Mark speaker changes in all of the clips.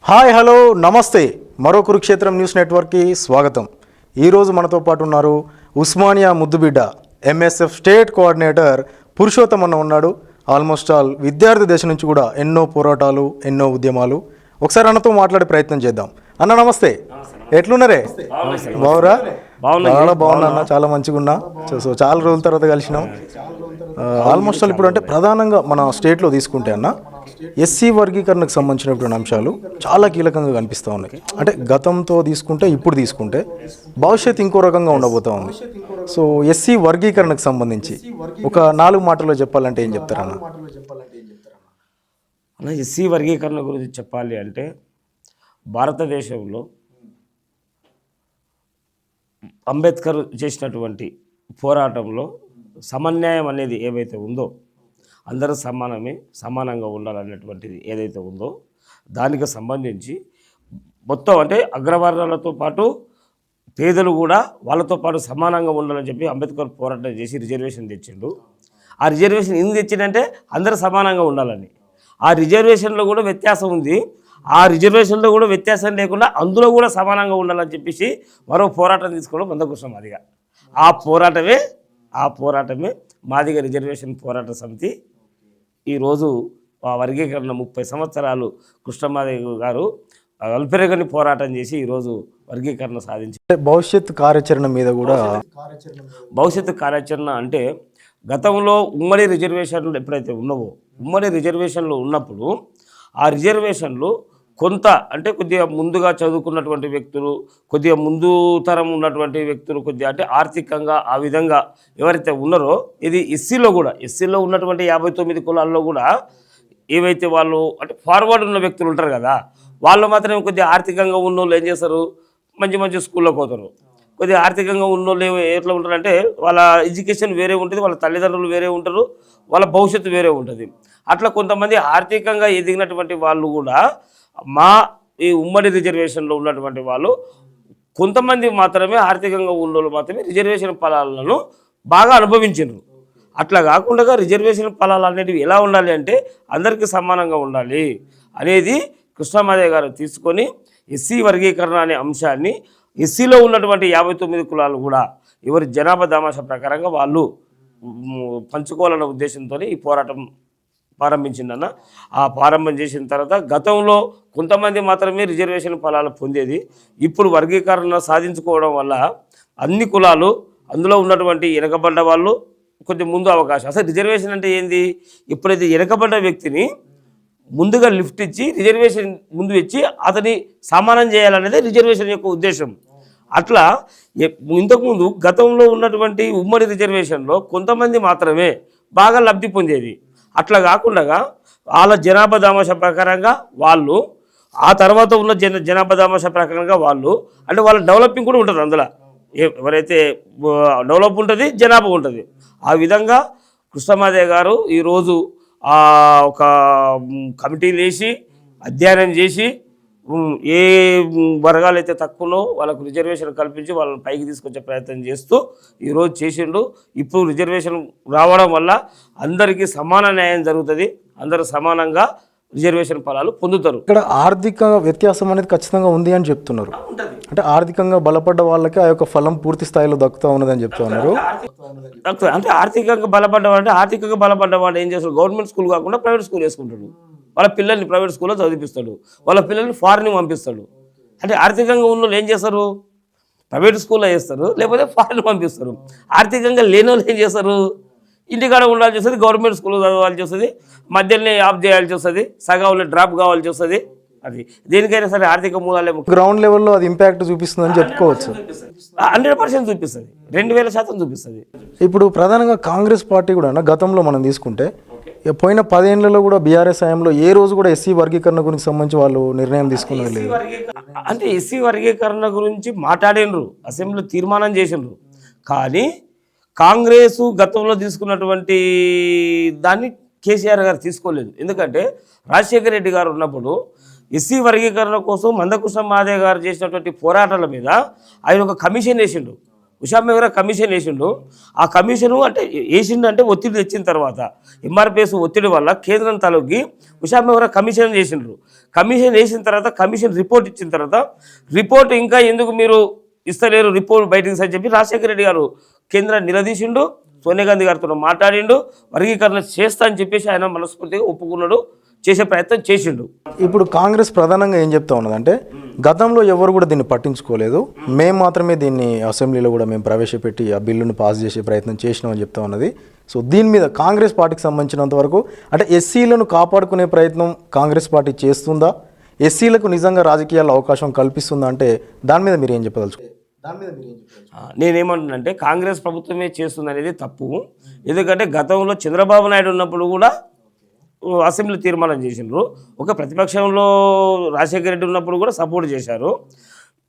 Speaker 1: Hi hello నమస్తే మరో కురుక్షేత్రం news నెట్వర్క్కి స్వాగతం. ఈరోజు మనతో పాటు ఉన్నారు ఉస్మానియా ముద్దుబిడ్డ ఎంఎస్ఎఫ్ స్టేట్ కోఆర్డినేటర్ పురుషోత్తం అన్న ఉన్నాడు. ఆల్మోస్ట్ ఆల్ విద్యార్థి దశ నుంచి కూడా ఎన్నో పోరాటాలు ఎన్నో ఉద్యమాలు. ఒకసారి అన్నతో మాట్లాడే ప్రయత్నం చేద్దాం. అన్న నమస్తే, ఎట్లున్నారే? బావురా? చాలా బాగున్నా అన్న, చాలా మంచిగా ఉన్నా. సో చాలా రోజుల తర్వాత కలిసినాం. ఆల్మోస్ట్ ఆల్ ఇప్పుడు అంటే ప్రధానంగా మన స్టేట్లో తీసుకుంటే అన్న ఎస్సీ వర్గీకరణకు సంబంధించినటువంటి అంశాలు చాలా కీలకంగా కనిపిస్తూ ఉన్నాయి. అంటే గతంతో తీసుకుంటే ఇప్పుడు తీసుకుంటే భవిష్యత్తు ఇంకో రకంగా ఉండబోతూ ఉంది. సో ఎస్సీ వర్గీకరణకు సంబంధించి ఒక 4 మాటల్లో చెప్పాలంటే ఏం చెప్తారన్న?
Speaker 2: అన్న, ఎస్సీ వర్గీకరణ గురించి చెప్పాలి అంటే భారతదేశంలో అంబేద్కర్ చేసినటువంటి పోరాటంలో సమన్యాయం అనేది ఏవైతే ఉందో, అందరూ సమానంగా ఉండాలనేటువంటిది ఏదైతే ఉందో దానికి సంబంధించి మొత్తం అంటే అగ్రవర్ణాలతో పాటు పేదలు కూడా వాళ్ళతో పాటు సమానంగా ఉండాలని చెప్పి అంబేద్కర్ పోరాటం చేసి రిజర్వేషన్ తెచ్చిండు. ఆ రిజర్వేషన్ ఎందుకు తెచ్చిందంటే అందరూ సమానంగా ఉండాలని. ఆ రిజర్వేషన్లో కూడా వ్యత్యాసం ఉంది. ఆ రిజర్వేషన్లో కూడా వ్యత్యాసం లేకుండా అందులో కూడా సమానంగా ఉండాలని చెప్పేసి మరో పోరాటం తీసుకోవడం మందకృష్ణ మాదిగ. ఆ పోరాటమే మాదిగ రిజర్వేషన్ పోరాట సమితి. ఈరోజు ఆ వర్గీకరణ 30 సంవత్సరాలు కృష్ణమాదిగ గారు అల్పెరగని పోరాటం చేసి ఈరోజు వర్గీకరణ సాధించారు.
Speaker 1: భవిష్యత్తు కార్యాచరణ మీద కూడా
Speaker 2: భవిష్యత్తు కార్యాచరణ అంటే గతంలో ఉమ్మడి రిజర్వేషన్లు ఎప్పుడైతే ఉన్నావో, ఉమ్మడి రిజర్వేషన్లు ఉన్నప్పుడు ఆ రిజర్వేషన్లు కొంత అంటే కొద్దిగా ముందుగా చదువుకున్నటువంటి వ్యక్తులు, కొద్దిగా ముందు తరం ఉన్నటువంటి వ్యక్తులు, కొద్దిగా అంటే ఆర్థికంగా ఆ విధంగా ఎవరైతే ఉన్నారో, ఇది ఎస్సీలో ఉన్నటువంటి 59 కులాల్లో కూడా ఏవైతే వాళ్ళు అంటే ఫార్వర్డ్ ఉన్న వ్యక్తులు ఉంటారు కదా, వాళ్ళు మాత్రమే కొద్దిగా ఆర్థికంగా ఉన్నోళ్ళు ఏం చేస్తారు, మంచి స్కూల్లోకి పోతారు. కొద్దిగా ఆర్థికంగా ఉన్నోళ్ళు ఎట్లా ఉంటారంటే వాళ్ళ ఎడ్యుకేషన్ వేరే ఉంటుంది, వాళ్ళ తల్లిదండ్రులు వేరే ఉంటారు, వాళ్ళ భవిష్యత్తు వేరే ఉంటుంది. అట్లా కొంతమంది ఆర్థికంగా ఎదిగినటువంటి వాళ్ళు కూడా ఈ ఉమ్మడి రిజర్వేషన్లో ఉన్నటువంటి వాళ్ళు కొంతమంది మాత్రమే ఆర్థికంగా ఉన్నోళ్ళు మాత్రమే రిజర్వేషన్ ఫలాలను బాగా అనుభవించారు. అట్లా కాకుండా రిజర్వేషన్ ఫలాలు అనేటివి ఎలా ఉండాలి అంటే అందరికీ సమానంగా ఉండాలి అనేది కృష్ణమాదిగ గారు తీసుకొని ఎస్సీ వర్గీకరణ అనే అంశాన్ని ఎస్సీలో ఉన్నటువంటి 59 కులాలు కూడా ఎవరి జనాభా దామాషా ప్రకారంగా వాళ్ళు పంచుకోవాలన్న ఉద్దేశంతో ఈ పోరాటం ప్రారంభించిందన్న. ఆ ప్రారంభం చేసిన తర్వాత గతంలో కొంతమంది మాత్రమే రిజర్వేషన్ ఫలాలు పొందేది. ఇప్పుడు వర్గీకరణ సాధించుకోవడం వల్ల అన్ని కులాలు, అందులో ఉన్నటువంటి వెనకబడ్డ వాళ్ళు కొద్ది ముందు అవకాశం. అసలు రిజర్వేషన్ అంటే ఏంది? ఎప్పుడైతే వెనకబడ్డ వ్యక్తిని ముందుగా లిఫ్ట్ ఇచ్చి రిజర్వేషన్ ముందు ఇచ్చి అతని సమానం చేయాలనేది రిజర్వేషన్ యొక్క ఉద్దేశం. అట్లా ఇంతకుముందు గతంలో ఉన్నటువంటి ఉమ్మడి రిజర్వేషన్లో కొంతమంది మాత్రమే బాగా లబ్ధి పొందేది. అట్లా కాకుండా వాళ్ళ జనాభా దామాషా ప్రకారంగా వాళ్ళు, ఆ తర్వాత ఉన్న జనాభా దామాషా ప్రకారంగా వాళ్ళు అంటే వాళ్ళ డెవలపింగ్ కూడా ఉంటుంది. అందులో ఎవరైతే డెవలప్ ఉంటుంది, జనాభా ఉంటుంది. ఆ విధంగా కృష్ణమాదిగ గారు ఈరోజు ఒక కమిటీలు వేసి అధ్యయనం చేసి ఏ వర్గాలు అయితే తక్కువలో వాళ్ళకు రిజర్వేషన్ కల్పించి వాళ్ళని పైకి తీసుకొచ్చే ప్రయత్నం చేస్తూ ఈరోజు చేసిండు. ఇప్పుడు రిజర్వేషన్ రావడం వల్ల అందరికీ సమాన న్యాయం జరుగుతుంది, అందరూ సమానంగా రిజర్వేషన్ ఫలాలు పొందుతారు.
Speaker 1: ఇక్కడ ఆర్థిక వ్యత్యాసం అనేది ఖచ్చితంగా ఉంది అని చెప్తున్నారు. అంటే ఆర్థికంగా బలపడ్డ వాళ్ళకి ఆ యొక్క ఫలం పూర్తి స్థాయిలో దక్కుతూ ఉన్నదని చెప్తా ఉన్నారు.
Speaker 2: అంటే ఆర్థికంగా బలపడ్డ వాడు ఏం చేస్తాడు, గవర్నమెంట్ స్కూల్ కాకుండా ప్రైవేట్ స్కూల్ వేసుకుంటాడు, వాళ్ళ పిల్లల్ని ప్రైవేట్ స్కూల్లో చదివిపిస్తాడు, వాళ్ళ పిల్లల్ని ఫారిన్ పంపిస్తాడు. అంటే ఆర్థికంగా ఉన్న వాళ్ళు ఏం చేస్తారు, ప్రైవేట్ స్కూల్లో వేస్తారు, లేకపోతే ఫారిన్ పంపిస్తారు. ఆర్థికంగా లేని వాళ్ళు ఏం చేస్తారు, ఇంటికాడ ఉండాల్సి వస్తుంది, గవర్నమెంట్ స్కూల్లో చదవాల్సి వస్తుంది, మధ్యలోనే ఆఫ్ చేయాల్సి వస్తుంది, సగంలో డ్రాప్ కావాల్సి వస్తుంది. అది దేనికైనా సరే ఆర్థిక మూలాలే
Speaker 1: గ్రౌండ్ లెవెల్లో అది ఇంపాక్ట్ చూపిస్తుందని చెప్పుకోవచ్చు.
Speaker 2: 100% చూపిస్తుంది, 2000% చూపిస్తుంది.
Speaker 1: ఇప్పుడు ప్రధానంగా కాంగ్రెస్ పార్టీ కూడా గతంలో మనం తీసుకుంటే పోయిన 10 ఏళ్లలో కూడా బీఆర్ఎస్ హయాంలో ఏ రోజు కూడా ఎస్సీ వర్గీకరణ గురించి సంబంధించి వాళ్ళు నిర్ణయం తీసుకున్నది లేదు.
Speaker 2: అంటే ఎస్సీ వర్గీకరణ గురించి మాట్లాడినరు, అసెంబ్లీలో తీర్మానం చేసినారు. కానీ కాంగ్రెస్ గతంలో తీసుకున్నటువంటి దాన్ని కేసీఆర్ గారు తీసుకోలేదు. ఎందుకంటే రాజశేఖర రెడ్డి గారు ఉన్నప్పుడు ఎస్సీ వర్గీకరణ కోసం మందకృష్ణ మాదిగ గారు చేసినటువంటి పోరాటాల మీద ఆయన ఒక కమిషన్ వేసిండు. ఉషా మెహ్రా కమిషన్ వేసిండు. ఆ కమిషను అంటే వేసిండు అంటే ఒత్తిడి తెచ్చిన తర్వాత ఎంఆర్పిఎస్ ఒత్తిడి వల్ల కేంద్రం తలొగ్గి ఉషా మెహ్రా కమిషన్ చేసిండ్రు. కమిషన్ వేసిన తర్వాత కమిషన్ రిపోర్ట్ ఇచ్చిన తర్వాత రిపోర్ట్ ఇంకా ఎందుకు మీరు ఇస్తలేరు రిపోర్ట్ బయటకు అని చెప్పి రాజశేఖర రెడ్డి గారు కేంద్రాన్ని నిలదీసిండు. సోనియా గాంధీ గారితో మాట్లాడిండు, వర్గీకరణ చేస్తా అని చెప్పేసి ఆయన మనస్ఫూర్తిగా ఒప్పుకున్నాడు, చేసే ప్రయత్నం చేసిండు.
Speaker 1: ఇప్పుడు కాంగ్రెస్ ప్రధానంగా ఏం చెప్తా ఉన్నదంటే గతంలో ఎవరు కూడా దీన్ని పట్టించుకోలేదు, మేము మాత్రమే దీన్ని అసెంబ్లీలో కూడా మేము ప్రవేశపెట్టి ఆ బిల్లును పాస్ చేసే ప్రయత్నం చేసినామని చెప్తా ఉన్నది. సో దీని మీద కాంగ్రెస్ పార్టీకి సంబంధించినంత వరకు అంటే ఎస్సీలను కాపాడుకునే ప్రయత్నం కాంగ్రెస్ పార్టీ చేస్తుందా, ఎస్సీలకు నిజంగా రాజకీయాల్లో అవకాశం కల్పిస్తుందా అంటే దాని మీద మీరు ఏం చెప్పదలుచుకోవాలి?
Speaker 2: నేనేమంటున్నానంటే కాంగ్రెస్ ప్రభుత్వమే చేస్తుంది అనేది తప్పు. ఎందుకంటే గతంలో చంద్రబాబు నాయుడు ఉన్నప్పుడు కూడా అసెంబ్లీ తీర్మానం చేసిండ్రు. ఒక ప్రతిపక్షంలో రాజశేఖర రెడ్డి ఉన్నప్పుడు కూడా సపోర్ట్ చేశారు.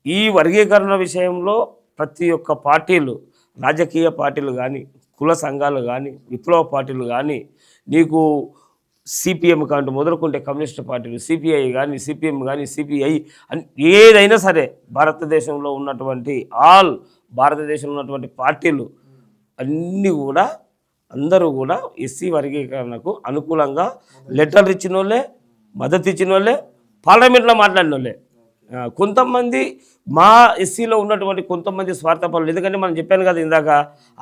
Speaker 2: ఈ వర్గీకరణ విషయంలో ప్రతి ఒక్క పార్టీలు, రాజకీయ పార్టీలు కానీ, కుల సంఘాలు కానీ, విప్లవ పార్టీలు కానీ, నీకు సిపిఎం కాంటూ మొదలుకుంటే కమ్యూనిస్ట్ పార్టీలు, సిపిఐ కానీ, సిపిఎం కానీ, సిపిఐ అని ఏదైనా సరే భారతదేశంలో ఉన్నటువంటి భారతదేశంలో ఉన్నటువంటి పార్టీలు అన్నీ కూడా అందరూ కూడా ఎస్సీ వర్గీకరణకు అనుకూలంగా లెటర్లు ఇచ్చిన వాళ్ళే, మద్దతు ఇచ్చిన వాళ్ళే, పార్లమెంట్లో మాట్లాడిన వాళ్ళే. కొంతమంది మా ఎస్సీలో ఉన్నటువంటి కొంతమంది స్వార్థపరులు, ఎందుకంటే మనం చెప్పాను కదా ఇందాక,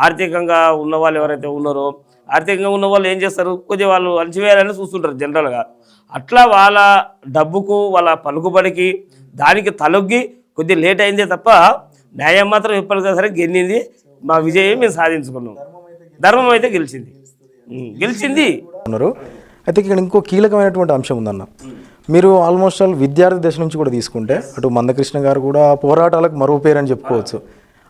Speaker 2: ఆర్థికంగా ఉన్న వాళ్ళు ఎవరైతే ఉన్నారో, ఆర్థికంగా ఉన్న వాళ్ళు ఏం చేస్తారు, కొద్దిగా వాళ్ళు అణచివేయాలని చూస్తుంటారు జనరల్గా. అట్లా వాళ్ళ డబ్బుకు, వాళ్ళ పలుకుబడికి, దానికి తలొగ్గి కొద్దిగా లేట్ అయిందే తప్ప న్యాయం మాత్రం ఎప్పటికైనా సరే గెలిచింది. మా విజయం మేము సాధించుకున్నాం. ధర్మం అయితే గెలిచింది
Speaker 1: ఉన్నారు. అయితే ఇక్కడ ఇంకో కీలకమైనటువంటి అంశం ఉందన్న, మీరు ఆల్మోస్ట్ ఆల్ విద్యార్థి దశ నుంచి కూడా తీసుకుంటే అటు మందకృష్ణ గారు కూడా పోరాటాలకు మరో పేరు అని చెప్పుకోవచ్చు.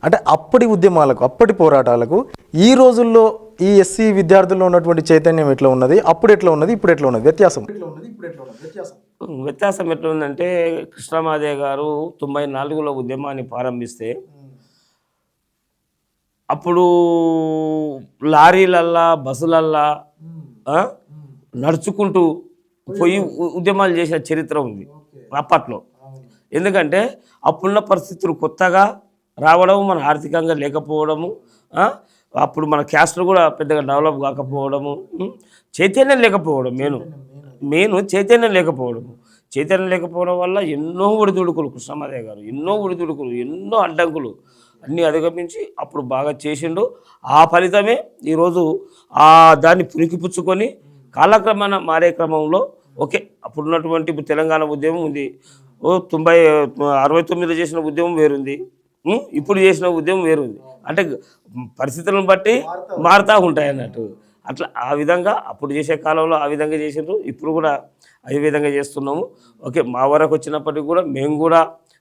Speaker 1: అంటే అప్పటి ఉద్యమాలకు, అప్పటి పోరాటాలకు ఈ రోజుల్లో ఈ ఎస్సీ విద్యార్థుల్లో ఉన్నటువంటి చైతన్యం ఎట్లా ఉన్నది, అప్పుడు ఎట్లా ఉన్నది, ఇప్పుడు ఎట్లా ఉన్నది, వ్యత్యాసం
Speaker 2: ఎట్లా ఉందంటే కృష్ణమాదేవి గారు 94లో ఉద్యమాన్ని ప్రారంభిస్తే అప్పుడు లారీలల్లా, బస్సులల్లా నడుచుకుంటూ పోయి ఉద్యమాలు చేసిన చరిత్ర ఉంది అప్పట్లో. ఎందుకంటే అప్పుడున్న పరిస్థితులు కొత్తగా రావడం, మన ఆర్థికంగా లేకపోవడము, అప్పుడు మన క్యాస్ట్లు కూడా పెద్దగా డెవలప్ కాకపోవడము, చైతన్యం లేకపోవడం, మెయిన్ చైతన్యం లేకపోవడం వల్ల ఎన్నో ఒడిదుడుకులు, కృష్ణమాదేవి గారు ఎన్నో ఒడిదుడుకులు, ఎన్నో అడ్డంకులు అన్నీ అధిగమించి అప్పుడు బాగా చేసిండు. ఆ ఫలితమే ఈరోజు దాన్ని పుణికిపుచ్చుకొని కాలక్రమాన మారే క్రమంలో ఓకే అప్పుడు ఉన్నటువంటి ఇప్పుడు తెలంగాణ ఉద్యమం ఉంది, 69 చేసిన ఉద్యమం వేరుంది, ఇప్పుడు చేసిన ఉద్యమం వేరుంది. అంటే పరిస్థితులను బట్టి మారుతూ ఉంటాయి అన్నట్టు. అట్లా ఆ విధంగా అప్పుడు చేసే కాలంలో ఆ విధంగా చేసిండ్రు, ఇప్పుడు కూడా అదే విధంగా చేస్తున్నాము. ఓకే మా వరకు వచ్చినప్పటికీ కూడా మేము కూడా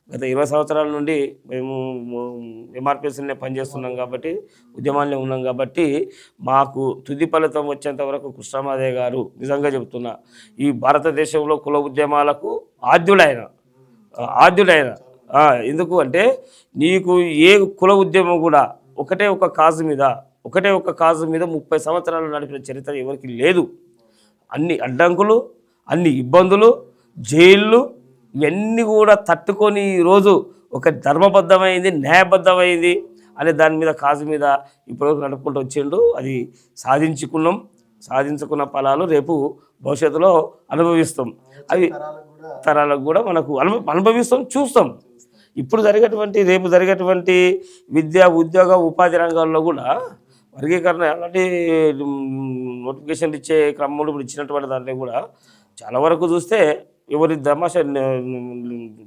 Speaker 2: గత 20 సంవత్సరాల నుండి మేము ఎంఆర్పిఎస్లోనే పనిచేస్తున్నాం కాబట్టి, ఉద్యమాల్లో ఉన్నాం కాబట్టి మాకు తుది ఫలితం వచ్చేంత వరకు కృష్ణమాదేవి గారు నిజంగా చెబుతున్నా ఈ భారతదేశంలో కుల ఉద్యమాలకు ఆద్యుడైన. ఎందుకు అంటే నీకు ఏ కుల ఉద్యమం కూడా ఒకటే ఒక కాజు మీద 30 సంవత్సరాలు నడిపిన చరిత్ర ఎవరికి లేదు. అన్ని అడ్డంకులు, అన్ని ఇబ్బందులు, జైళ్ళు ఇవన్నీ కూడా తట్టుకొని ఈరోజు ఒక ధర్మబద్ధమైంది, న్యాయబద్ధమైంది అనే దాని మీద కాజు మీద ఇప్పటివరకు నడుపుకుంటూ వచ్చిండు. అది సాధించుకున్న ఫలాలు రేపు భవిష్యత్తులో అనుభవిస్తాం. అవి తరాలకు కూడా మనకు అనుభవిస్తాం, చూస్తాం. ఇప్పుడు రేపు జరిగేటువంటి విద్య, ఉద్యోగ, ఉపాధి రంగాల్లో కూడా వర్గీకరణ అలాంటి నోటిఫికేషన్లు ఇచ్చే క్రమంలో ఇప్పుడు ఇచ్చినటువంటి దాంట్లో కూడా చాలా వరకు చూస్తే ఎవరి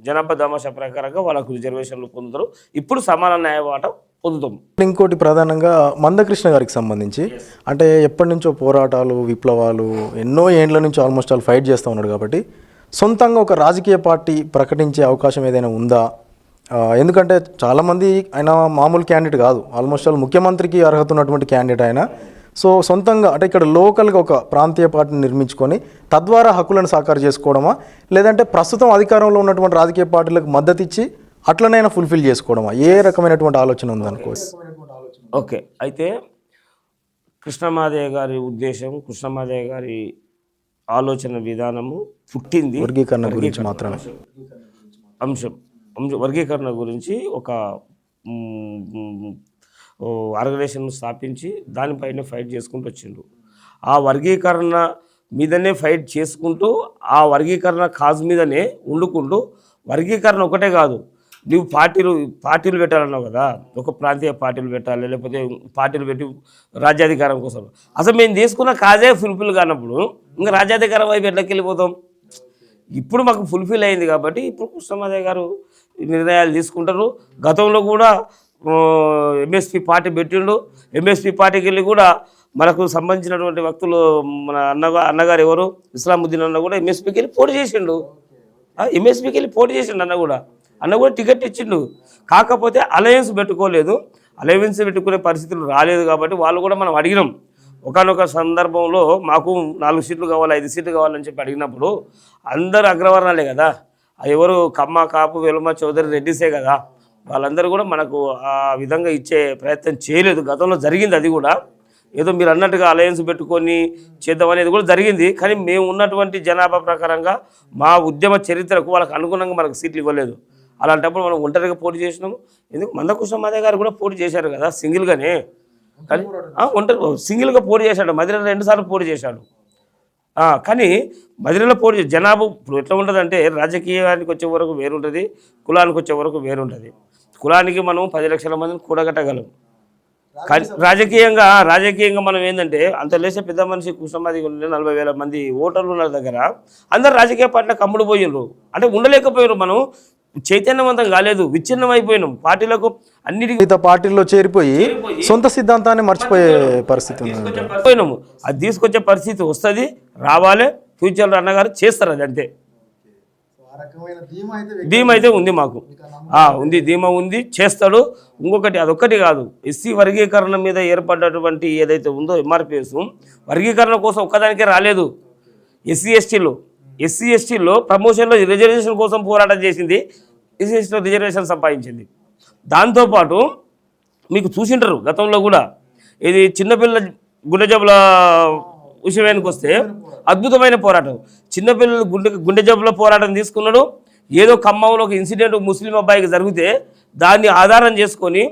Speaker 2: జనాభా తమాషా ప్రకారంగా వాళ్ళకు రిజర్వేషన్లు పొందుతారు. ఇప్పుడు సమాన న్యాయవాటం పొందుతాం.
Speaker 1: ఇంకోటి ప్రధానంగా మందకృష్ణ గారికి సంబంధించి అంటే ఎప్పటి నుంచో పోరాటాలు, విప్లవాలు ఎన్నో ఏండ్ల నుంచి ఆల్మోస్ట్ ఆల్ ఫైట్ చేస్తూ ఉన్నాడు కాబట్టి సొంతంగా ఒక రాజకీయ పార్టీ ప్రకటించే అవకాశం ఏదైనా ఉందా? ఎందుకంటే చాలామంది ఆయన మామూలు క్యాండిడేట్ కాదు, ఆల్మోస్ట్ ఆల్ ముఖ్యమంత్రికి అర్హత ఉన్నటువంటి క్యాండిడేట్ ఆయన. సో సొంతంగా అంటే ఇక్కడ లోకల్గా ఒక ప్రాంతీయ పార్టీని నిర్మించుకొని తద్వారా హక్కులను సాకారం చేసుకోవడమా, లేదంటే ప్రస్తుతం అధికారంలో ఉన్నటువంటి రాజకీయ పార్టీలకు మద్దతు ఇచ్చి అట్లనైనా ఫుల్ఫిల్ చేసుకోవడమా? ఏ రకమైనటువంటి ఆలోచన ఉందనుకోవచ్చు.
Speaker 2: ఓకే, అయితే కృష్ణమాదేవి గారి ఉద్దేశం, కృష్ణమాదేవి గారి ఆలోచన విధానము పుట్టింది
Speaker 1: వర్గీకరణ గురించి మాత్రమే.
Speaker 2: వర్గీకరణ గురించి ఒక ఆర్గనైజేషన్ స్థాపించి దానిపైన ఫైట్ చేసుకుంటూ వచ్చిండు. ఆ వర్గీకరణ మీదనే ఫైట్ చేసుకుంటూ ఆ వర్గీకరణ కాజ్ మీదనే వండుకుంటూ వర్గీకరణ ఒకటే కాదు, నువ్వు పార్టీలు పెట్టాలన్నావు కదా, ఒక ప్రాంతీయ పార్టీలు పెట్టాలి, లేకపోతే పార్టీలు పెట్టి రాజ్యాధికారం కోసం. అసలు మేము తీసుకున్న కాజే ఫుల్ఫిల్ కానప్పుడు ఇంకా రాజ్యాధికారం వైపు ఎట్లకి వెళ్ళిపోతాం? ఇప్పుడు మాకు ఫుల్ఫిల్ అయింది కాబట్టి ఇప్పుడు కృష్ణమాదేవి గారు నిర్ణయాలు తీసుకుంటారు. గతంలో కూడా ఎంఎస్పీ పార్టీ పెట్టిండు. ఎంఎస్పీ పార్టీకి వెళ్ళి కూడా మనకు సంబంధించినటువంటి వ్యక్తులు మన అన్నగారు ఎవరు ఇస్లాముద్దీన్ అన్న కూడా ఎంఎస్పీకి వెళ్ళి పోటీ చేసిండు. ఎంఎస్పీకి వెళ్ళి పోటీ చేసిండు అన్న కూడా టికెట్ ఇచ్చిండు. కాకపోతే అలయన్స్ పెట్టుకోలేదు. అలయన్స్ పెట్టుకునే పరిస్థితులు రాలేదు కాబట్టి వాళ్ళు కూడా మనం అడిగినాం. ఒకనొక సందర్భంలో మాకు 4 సీట్లు కావాలి, 5 సీట్లు కావాలని చెప్పి అడిగినప్పుడు అందరూ అగ్రవర్ణాలే కదా, ఎవరు కమ్మ, కాపు, వెలుమ, చౌదరి, రెడ్డిసే కదా, వాళ్ళందరూ కూడా మనకు ఆ విధంగా ఇచ్చే ప్రయత్నం చేయలేదు. గతంలో జరిగింది అది కూడా, ఏదో మీరు అన్నట్టుగా అలయన్స్ పెట్టుకొని చేద్దాం అనేది కూడా జరిగింది. కానీ మేము ఉన్నటువంటి జనాభా ప్రకారంగా మా ఉద్యమ చరిత్రకు వాళ్ళకి అనుగుణంగా మనకు సీట్లు ఇవ్వలేదు. అలాంటప్పుడు మనం ఒంటరిగా పోటీ చేసినాము. ఎందుకు మందకృష్ణమాదేవి గారు కూడా పోటీ చేశారు కదా సింగిల్గానే, కానీ ఒంటరి సింగిల్గా పోటీ చేశాడు. మదిరలో 2 సార్లు పోటీ చేశాడు. కానీ మదిరలో పోటీ జనాభా ఇప్పుడు ఎట్లా ఉంటుందంటే రాజకీయానికి వచ్చే వరకు వేరుంటుంది, కులానికి వచ్చే వరకు వేరుంటుంది. కులానికి మనం 10 లక్షల మందిని కూడగట్టగలం. కానీ రాజకీయంగా మనం ఏంటంటే అంత లేసే పెద్ద మనిషి కృష్ణమాదేవి 40,000 మంది ఓటర్లు ఉన్న దగ్గర అందరు రాజకీయ పార్టీలకు అమ్ముడు పోయినరు. అంటే ఉండలేకపోయారు, మనం చైతన్యవంతం కాలేదు, విచ్ఛిన్నం అయిపోయినాం. పార్టీలకు అన్నిటికీ
Speaker 1: పార్టీల్లో చేరిపోయి సొంత సిద్ధాంతాన్ని మర్చిపోయే పరిస్థితి
Speaker 2: పోయినాము. అది తీసుకొచ్చే పరిస్థితి వస్తుంది, రావాలి. ఫ్యూచర్లో అన్నగారు చేస్తారు. అది అంతే. ధీమా అయితే ఉంది మాకు, ఉంది, ధీమా ఉంది, చేస్తాడు. ఇంకొకటి అదొక్కటి కాదు, ఎస్సీ వర్గీకరణ మీద ఏర్పడ్డటువంటి ఏదైతే ఉందో ఎంఆర్పిఎస్ వర్గీకరణ కోసం ఒక్కదానికే రాలేదు. ఎస్సీ ఎస్టీలో ప్రమోషన్లో రిజర్వేషన్ కోసం పోరాటం చేసింది, ఎస్సీ ఎస్టీలో రిజర్వేషన్ సంపాదించింది. దాంతోపాటు మీకు చూసింటారు గతంలో కూడా, ఇది చిన్నపిల్లల గుండె జబ్బుల విషయానికి వస్తే అద్భుతమైన పోరాటం. చిన్నపిల్లలు గుండె జబ్బుల పోరాటం తీసుకున్నాడు. ఏదో ఖమ్మంలో ఒక ఇన్సిడెంట్ ముస్లిం అబ్బాయికి జరిగితే దాన్ని ఆధారం చేసుకొని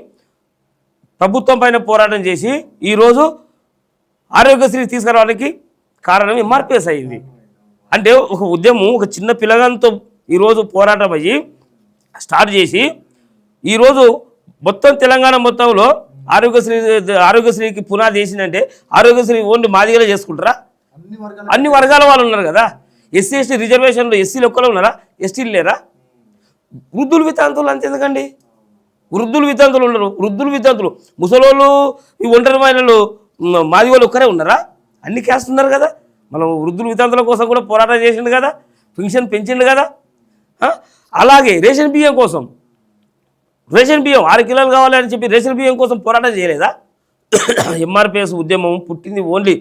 Speaker 2: ప్రభుత్వం పైన పోరాటం చేసి ఈరోజు ఆరోగ్యశ్రీ తీసుకురావడానికి కారణం ఎంఆర్పిఎస్ అయింది. అంటే ఒక ఉద్యమం ఒక చిన్న పిల్లగాంతో ఈరోజు పోరాటం అయ్యి స్టార్ట్ చేసి ఈరోజు మొత్తం తెలంగాణ మొత్తంలో ఆరోగ్యశ్రీకి పునాది వేసిందంటే ఆరోగ్యశ్రీ ఓన్లీ మాదిగలే చేసుకుంటారా? అన్ని వర్గాల వాళ్ళు ఉన్నారు కదా. ఎస్సీ ఎస్టీ రిజర్వేషన్లో ఎస్సీలు ఒక్కలో ఉన్నారా? ఎస్టీలు లేరా? వృద్ధులు వితాంతులు అంతెందుకండి, వృద్ధులు వితాంతులు ఉన్నారు. వృద్ధులు వితాంతులు, ముసలోళ్ళు, ఈ ఒంటరి మహిళలు, మాదిగోళ్ళు ఒక్కరే ఉన్నారా? అన్ని క్యాస్ట్ ఉన్నారు కదా. మనం వృద్ధుల వితాంతుల కోసం కూడా పోరాటం చేసిండు కదా, పెన్షన్ పెంచిండు కదా. అలాగే రేషన్ బియ్యం కోసం, రేషన్ బియ్యం 6 కిలోలు కావాలని చెప్పి రేషన్ బియ్యం కోసం పోరాటం చేయలేదా? ఎంఆర్పిఎస్ ఉద్యమం పుట్టింది ఓన్లీ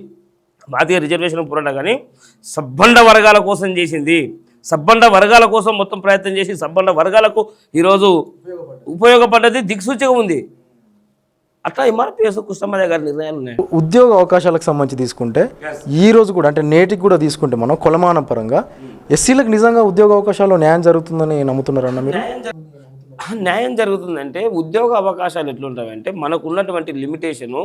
Speaker 2: మాదిగ రిజర్వేషన్ పోరాటం, కానీ సబ్బండ వర్గాల కోసం చేసింది. సబ్బండ వర్గాల కోసం మొత్తం ప్రయత్నం చేసి సబ్బండ వర్గాలకు ఈరోజు ఉపయోగపడ్డది, దిక్సూచిగా ఉంది. అట్లా ఎంఆర్పిఎస్ కృష్ణమాదేవి గారి నిర్ణయాలు ఉన్నాయి.
Speaker 1: ఉద్యోగ అవకాశాలకు సంబంధించి తీసుకుంటే ఈ రోజు కూడా, అంటే నేటికి కూడా తీసుకుంటే మనం కొలమానం పరంగా ఎస్సీలకు నిజంగా ఉద్యోగ అవకాశాల్లో న్యాయం జరుగుతుందని నమ్ముతున్నారన్న మీరు?
Speaker 2: న్యాయం జరుగుతుందంటే ఉద్యోగ అవకాశాలు ఎట్లుంటాయంటే మనకు ఉన్నటువంటి లిమిటేషను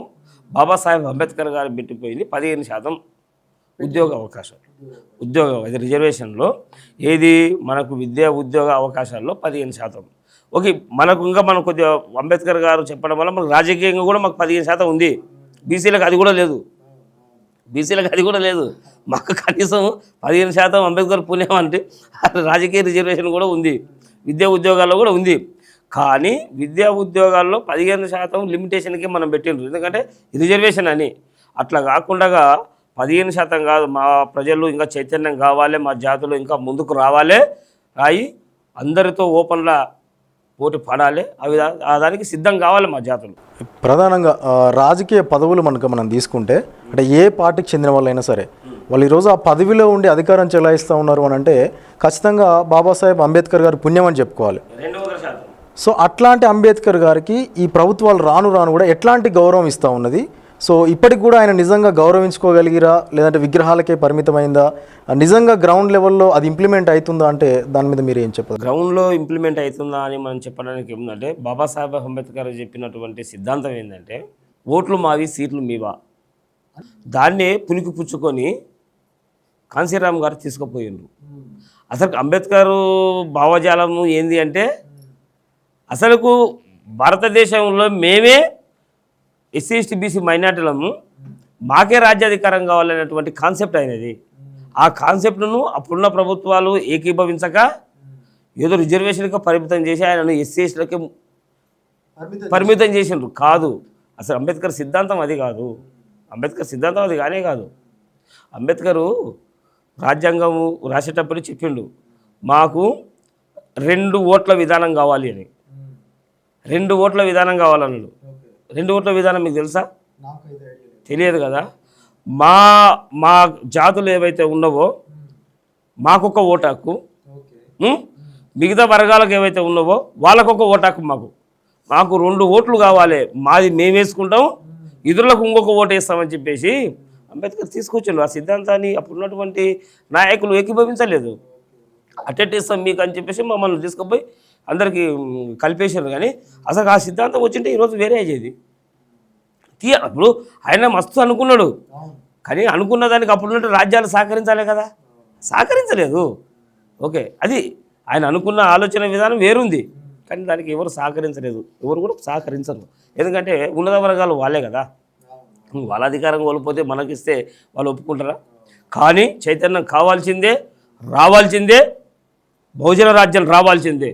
Speaker 2: బాబాసాహెబ్ అంబేద్కర్ గారు పెట్టిపోయింది 15% ఉద్యోగ అవకాశాలు. అది రిజర్వేషన్లో ఏది మనకు ఉద్యోగ అవకాశాల్లో 15%. ఓకే, మనం కొద్దిగా అంబేద్కర్ గారు చెప్పడం వల్ల మనకు రాజకీయంగా కూడా మాకు 15% ఉంది. బీసీలకు అది కూడా లేదు. మాకు కనీసం 15% అంబేద్కర్ పుణ్యం అంటే రాజకీయ రిజర్వేషన్ కూడా ఉంది, విద్యా ఉద్యోగాల్లో కూడా ఉంది. కానీ విద్యా ఉద్యోగాల్లో 15% లిమిటేషన్కి మనం పెట్టిండ్రు, ఎందుకంటే రిజర్వేషన్ అని. అట్లా కాకుండా 15% కాదు, మా ప్రజలు ఇంకా చైతన్యం కావాలి, మా జాతులు ఇంకా ముందుకు రావాలి, అందరితో ఓపెన్లా పోటీ పడాలి, దానికి సిద్ధం కావాలి మా జాతులు.
Speaker 1: ప్రధానంగా రాజకీయ పదవులు మనం తీసుకుంటే, అంటే ఏ పార్టీకి చెందిన వాళ్ళైనా సరే వాళ్ళు ఈరోజు ఆ పదవిలో ఉండి అధికారం చెలాయిస్తూ ఉన్నారు అని అంటే ఖచ్చితంగా బాబాసాహెబ్ అంబేద్కర్ గారి పుణ్యం అని చెప్పుకోవాలి.
Speaker 2: 200%.
Speaker 1: సో అట్లాంటి అంబేద్కర్ గారికి ఈ ప్రభుత్వాలు రాను కూడా ఎట్లాంటి గౌరవం ఇస్తూ ఉన్నది? సో ఇప్పటికి కూడా ఆయన నిజంగా గౌరవించుకోగలిగిరా, లేదంటే విగ్రహాలకే పరిమితమైందా, నిజంగా గ్రౌండ్ లెవెల్లో అది ఇంప్లిమెంట్ అవుతుందా అంటే దాని మీద మీరు ఏం చెప్పారు?
Speaker 2: గ్రౌండ్లో ఇంప్లిమెంట్ అవుతుందా అని మనం చెప్పడానికి ఏముందంటే, బాబాసాహెబ్ అంబేద్కర్ చెప్పినటువంటి సిద్ధాంతం ఏంటంటే, ఓట్లు మావి సీట్లు మీవా. దాన్నే పునికి పుచ్చుకొని కాంశీరామ్ గారు తీసుకుపోయిండ్రు. అసలు అంబేద్కర్ భావజాలము ఏంది అంటే, అసలుకు భారతదేశంలో మేమే ఎస్సీ ఎస్టీ బీసీ మైనార్టీలను మాకే రాజ్యాధికారం కావాలనేటువంటి కాన్సెప్ట్ అయినది. ఆ కాన్సెప్ట్ను అప్పుడున్న ప్రభుత్వాలు ఏకీభవించక ఏదో రిజర్వేషన్కి పరిమితం చేసి ఆయనను ఎస్సీ ఎస్టీలకి పరిమితం చేసిండ్రు. కాదు, అసలు అంబేద్కర్ సిద్ధాంతం అది కాదు. అంబేద్కర్ సిద్ధాంతం అది కానే కాదు. అంబేద్కరు రాజ్యాంగము రాసేటప్పుడు చెప్పిండు, మాకు 2 ఓట్ల విధానం కావాలి అని. 2 ఓట్ల విధానం కావాలన్నాడు. 2 ఓట్ల విధానం మీకు తెలుసా? తెలియదు కదా. మా మా జాతులు ఏవైతే ఉన్నావో మాకొక ఓటు హక్కు, మిగతా వర్గాలకు ఏవైతే ఉన్నావో వాళ్ళకొక ఓటు హక్కు. మాకు 2 ఓట్లు కావాలి, మాది మేము వేసుకుంటాం, ఇతరులకు ఇంకొక ఓటు వేస్తామని చెప్పేసి అంబేద్కర్ తీసుకొచ్చాడు. ఆ సిద్ధాంతాన్ని అప్పుడున్నటువంటి నాయకులు ఏకీభవించలేదు. అటెట్టిస్తాం మీకు అని చెప్పేసి మమ్మల్ని తీసుకుపోయి అందరికీ కలిపేశారు. కానీ అసలు ఆ సిద్ధాంతం వచ్చింటే ఈరోజు వేరే అయ్యేది. అప్పుడు ఆయన మస్తు అనుకున్నాడు, కానీ అనుకున్న దానికి అప్పుడున్నట్టు రాజ్యాలు సహకరించాలి కదా, సహకరించలేదు. ఓకే, అది ఆయన అనుకున్న ఆలోచన విధానం వేరుంది, కానీ దానికి ఎవరు సహకరించలేదు, ఎవరు కూడా సహకరించరు. ఎందుకంటే ఉన్నత వర్గాలు వాళ్ళే కదా, వాళ్ళ అధికారం కోల్పోతే మనకిస్తే వాళ్ళు ఒప్పుకుంటారా? కానీ చైతన్యం కావాల్సిందే, రావాల్సిందే, బహుజన రాజ్యం రావాల్సిందే.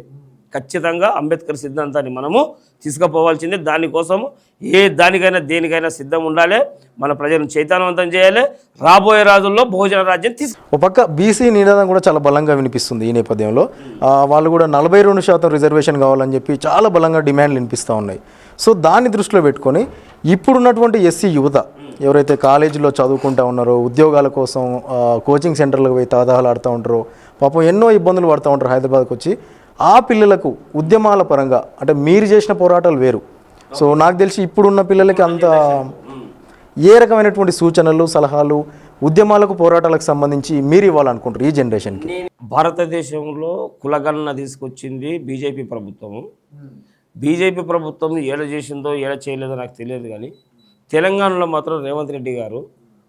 Speaker 2: ఖచ్చితంగా అంబేద్కర్ సిద్ధాంతాన్ని మనము తీసుకుపోవాల్సిందే. దానికోసము దానికైనా దేనికైనా సిద్ధం ఉండాలి. మన ప్రజలను చైతన్యవంతం చేయాలి. రాబోయే రోజుల్లో బహుజన రాజ్యం
Speaker 1: ఒక పక్క బీసీ నినాదం కూడా చాలా బలంగా వినిపిస్తుంది. ఈ నేపథ్యంలో వాళ్ళు కూడా 42% రిజర్వేషన్ కావాలని చెప్పి చాలా బలంగా డిమాండ్లు వినిపిస్తూ ఉన్నాయి. సో దాన్ని దృష్టిలో పెట్టుకొని ఇప్పుడున్నటువంటి ఎస్సీ యువత ఎవరైతే కాలేజీలో చదువుకుంటూ ఉన్నారో, ఉద్యోగాల కోసం కోచింగ్ సెంటర్లకు పోయి తహతహలాడుతూ ఉంటారో, పాపం ఎన్నో ఇబ్బందులు పడుతూ ఉంటారు హైదరాబాద్కి వచ్చి. ఆ పిల్లలకు ఉద్యమాల పరంగా అంటే మీరు చేసిన పోరాటాలు వేరు. సో నాకు తెలిసి ఇప్పుడున్న పిల్లలకి అంత ఏ రకమైనటువంటి సూచనలు, సలహాలు ఉద్యమాలకు, పోరాటాలకు సంబంధించి మీరు ఇవ్వాలనుకుంటారు ఈ జనరేషన్కి?
Speaker 2: భారతదేశంలో కులగణన తీసుకొచ్చింది బీజేపీ ప్రభుత్వము. బీజేపీ ప్రభుత్వం ఏడ చేసిందో ఏడ చేయలేదో నాకు తెలియదు, కానీ తెలంగాణలో మాత్రం రేవంత్ రెడ్డి గారు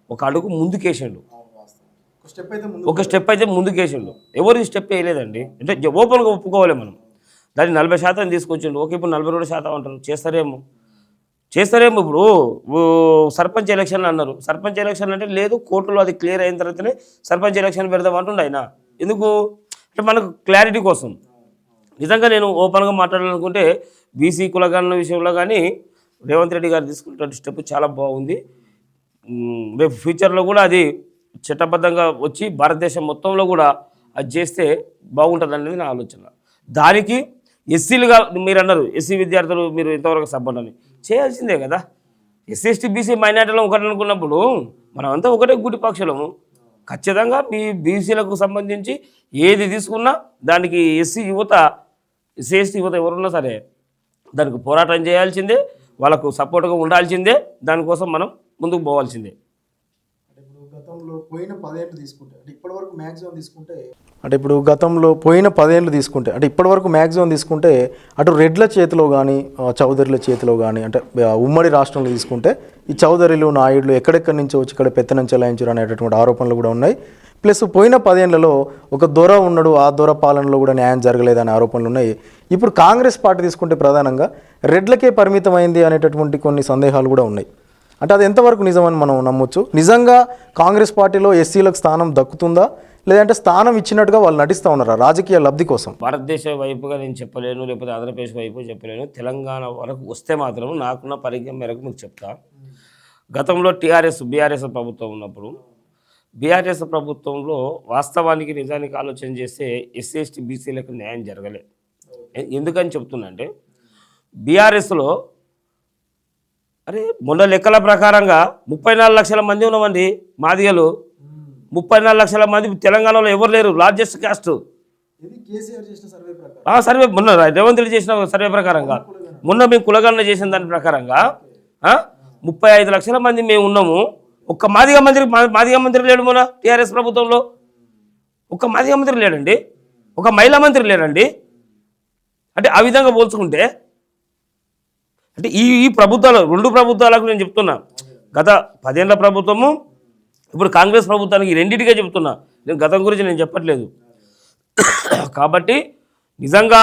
Speaker 2: ఒక అడుగు ముందుకేసాడు. ఒక స్టెప్ అయితే ముందుకేసిండు. ఎవరు ఈ స్టెప్ వేయలేదండి. అంటే ఓపెన్గా ఒప్పుకోవాలి మనం. దాన్ని 40% తీసుకొచ్చిండు. ఓకే, ఇప్పుడు 42% అంటారు. చేస్తారేమో. ఇప్పుడు సర్పంచ్ ఎలక్షన్లు అన్నారు. సర్పంచ్ ఎలక్షన్ అంటే లేదు, కోర్టులో అది క్లియర్ అయిన తర్వాతనే సర్పంచ్ ఎలక్షన్ పెడదాం అంటుండే ఆయన. ఎందుకు అంటే మనకు క్లారిటీ కోసం. నిజంగా నేను ఓపెన్గా మాట్లాడాలనుకుంటే బీసీ కులగణన విషయంలో కానీ రేవంత్ రెడ్డి గారు తీసుకున్న స్టెప్ చాలా బాగుంది. రేపు ఫ్యూచర్లో కూడా అది చట్టబద్ధంగా వచ్చి భారతదేశం మొత్తంలో కూడా అది చేస్తే బాగుంటుంది అనేది నా ఆలోచన. దానికి ఎస్సీలుగా మీరు అన్నారు, ఎస్సీ విద్యార్థులు మీరు ఇంతవరకు సబ్బని చేయాల్సిందే కదా. ఎస్సీ ఎస్టీ బీసీ మైనార్టీలో ఒకటి అనుకున్నప్పుడు మనమంతా ఒకటే గుడి పక్షులము. ఖచ్చితంగా మీ బీసీలకు సంబంధించి ఏది తీసుకున్నా దానికి ఎస్సీ ఎస్టీ యువత ఎవరున్నా సరే దానికి పోరాటం చేయాల్సిందే, వాళ్ళకు సపోర్ట్గా ఉండాల్సిందే. దానికోసం మనం ముందుకు పోవాల్సిందే.
Speaker 1: గతంలో పోయిన 10 ఏళ్ళు తీసుకుంటే అంటే ఇప్పటివరకు మ్యాక్సిమం తీసుకుంటే అటు రెడ్ల చేతిలో కానీ చౌదరుల చేతిలో కానీ అంటే ఉమ్మడి రాష్ట్రంలో తీసుకుంటే ఈ చౌదరులు, నాయుడులు ఎక్కడెక్కడి నుంచో వచ్చి ఇక్కడ పెత్తనం చెలాయించారు అనేటటువంటి ఆరోపణలు కూడా ఉన్నాయి. ప్లస్ పోయిన 10 ఏళ్లలో ఒక దొర ఉన్నాడు, ఆ దొర పాలనలో కూడా న్యాయం జరగలేదనే ఆరోపణలు ఉన్నాయి. ఇప్పుడు కాంగ్రెస్ పార్టీ తీసుకుంటే ప్రధానంగా రెడ్లకే పరిమితమైంది అనేటటువంటి కొన్ని సందేహాలు కూడా ఉన్నాయి. అంటే అది ఎంతవరకు నిజమని మనం నమ్మొచ్చు? నిజంగా కాంగ్రెస్ పార్టీలో ఎస్సీలకు స్థానం దక్కుతుందా, లేదంటే స్థానం ఇచ్చినట్టుగా వాళ్ళు నటిస్తూ ఉన్నారా రాజకీయ లబ్ధి కోసం?
Speaker 2: భారతదేశ వైపుగా నేను చెప్పలేను, లేకపోతే ఆంధ్రప్రదేశ్ వైపు చెప్పలేను. తెలంగాణ వరకు వస్తే మాత్రం నాకున్న పరిజ్ఞానం మేరకు మీకు చెప్తా. గతంలో బీఆర్ఎస్ ప్రభుత్వం ఉన్నప్పుడు బీఆర్ఎస్ ప్రభుత్వంలో వాస్తవానికి నిజానికి ఆలోచన చేస్తే ఎస్సీ ఎస్టీ బీసీలకు న్యాయం జరగలే. ఎందుకని చెప్తున్నా అంటే బీఆర్ఎస్లో మొన్న లెక్కల ప్రకారంగా 34 లక్షల మంది ఉన్నామండి మాదిగలు. 34 లక్షల మంది తెలంగాణలో ఎవరు లేరు. లార్జెస్ట్ క్యాస్ట్ సర్వే మొన్న రేవంత్ రెడ్డి చేసిన సర్వే ప్రకారంగా, మొన్న మేము కులగణన చేసిన దాని ప్రకారంగా 35 లక్షల మంది మేము ఉన్నాము. ఒక్క మాదిగ మంత్రి లేడు మన టీఆర్ఎస్ ప్రభుత్వంలో. ఒక్క మాదిగ మంత్రి లేడండి, ఒక మహిళా మంత్రి లేడండి. అంటే ఆ విధంగా పోల్చుకుంటే అంటే ఈ ప్రభుత్వాలు 2 ప్రభుత్వాలకు నేను చెప్తున్నా, గత 10 ఏళ్ల ప్రభుత్వము ఇప్పుడు కాంగ్రెస్ ప్రభుత్వానికి ఈ రెండింటికే చెప్తున్నా, నేను గతం గురించి నేను చెప్పట్లేదు. కాబట్టి నిజంగా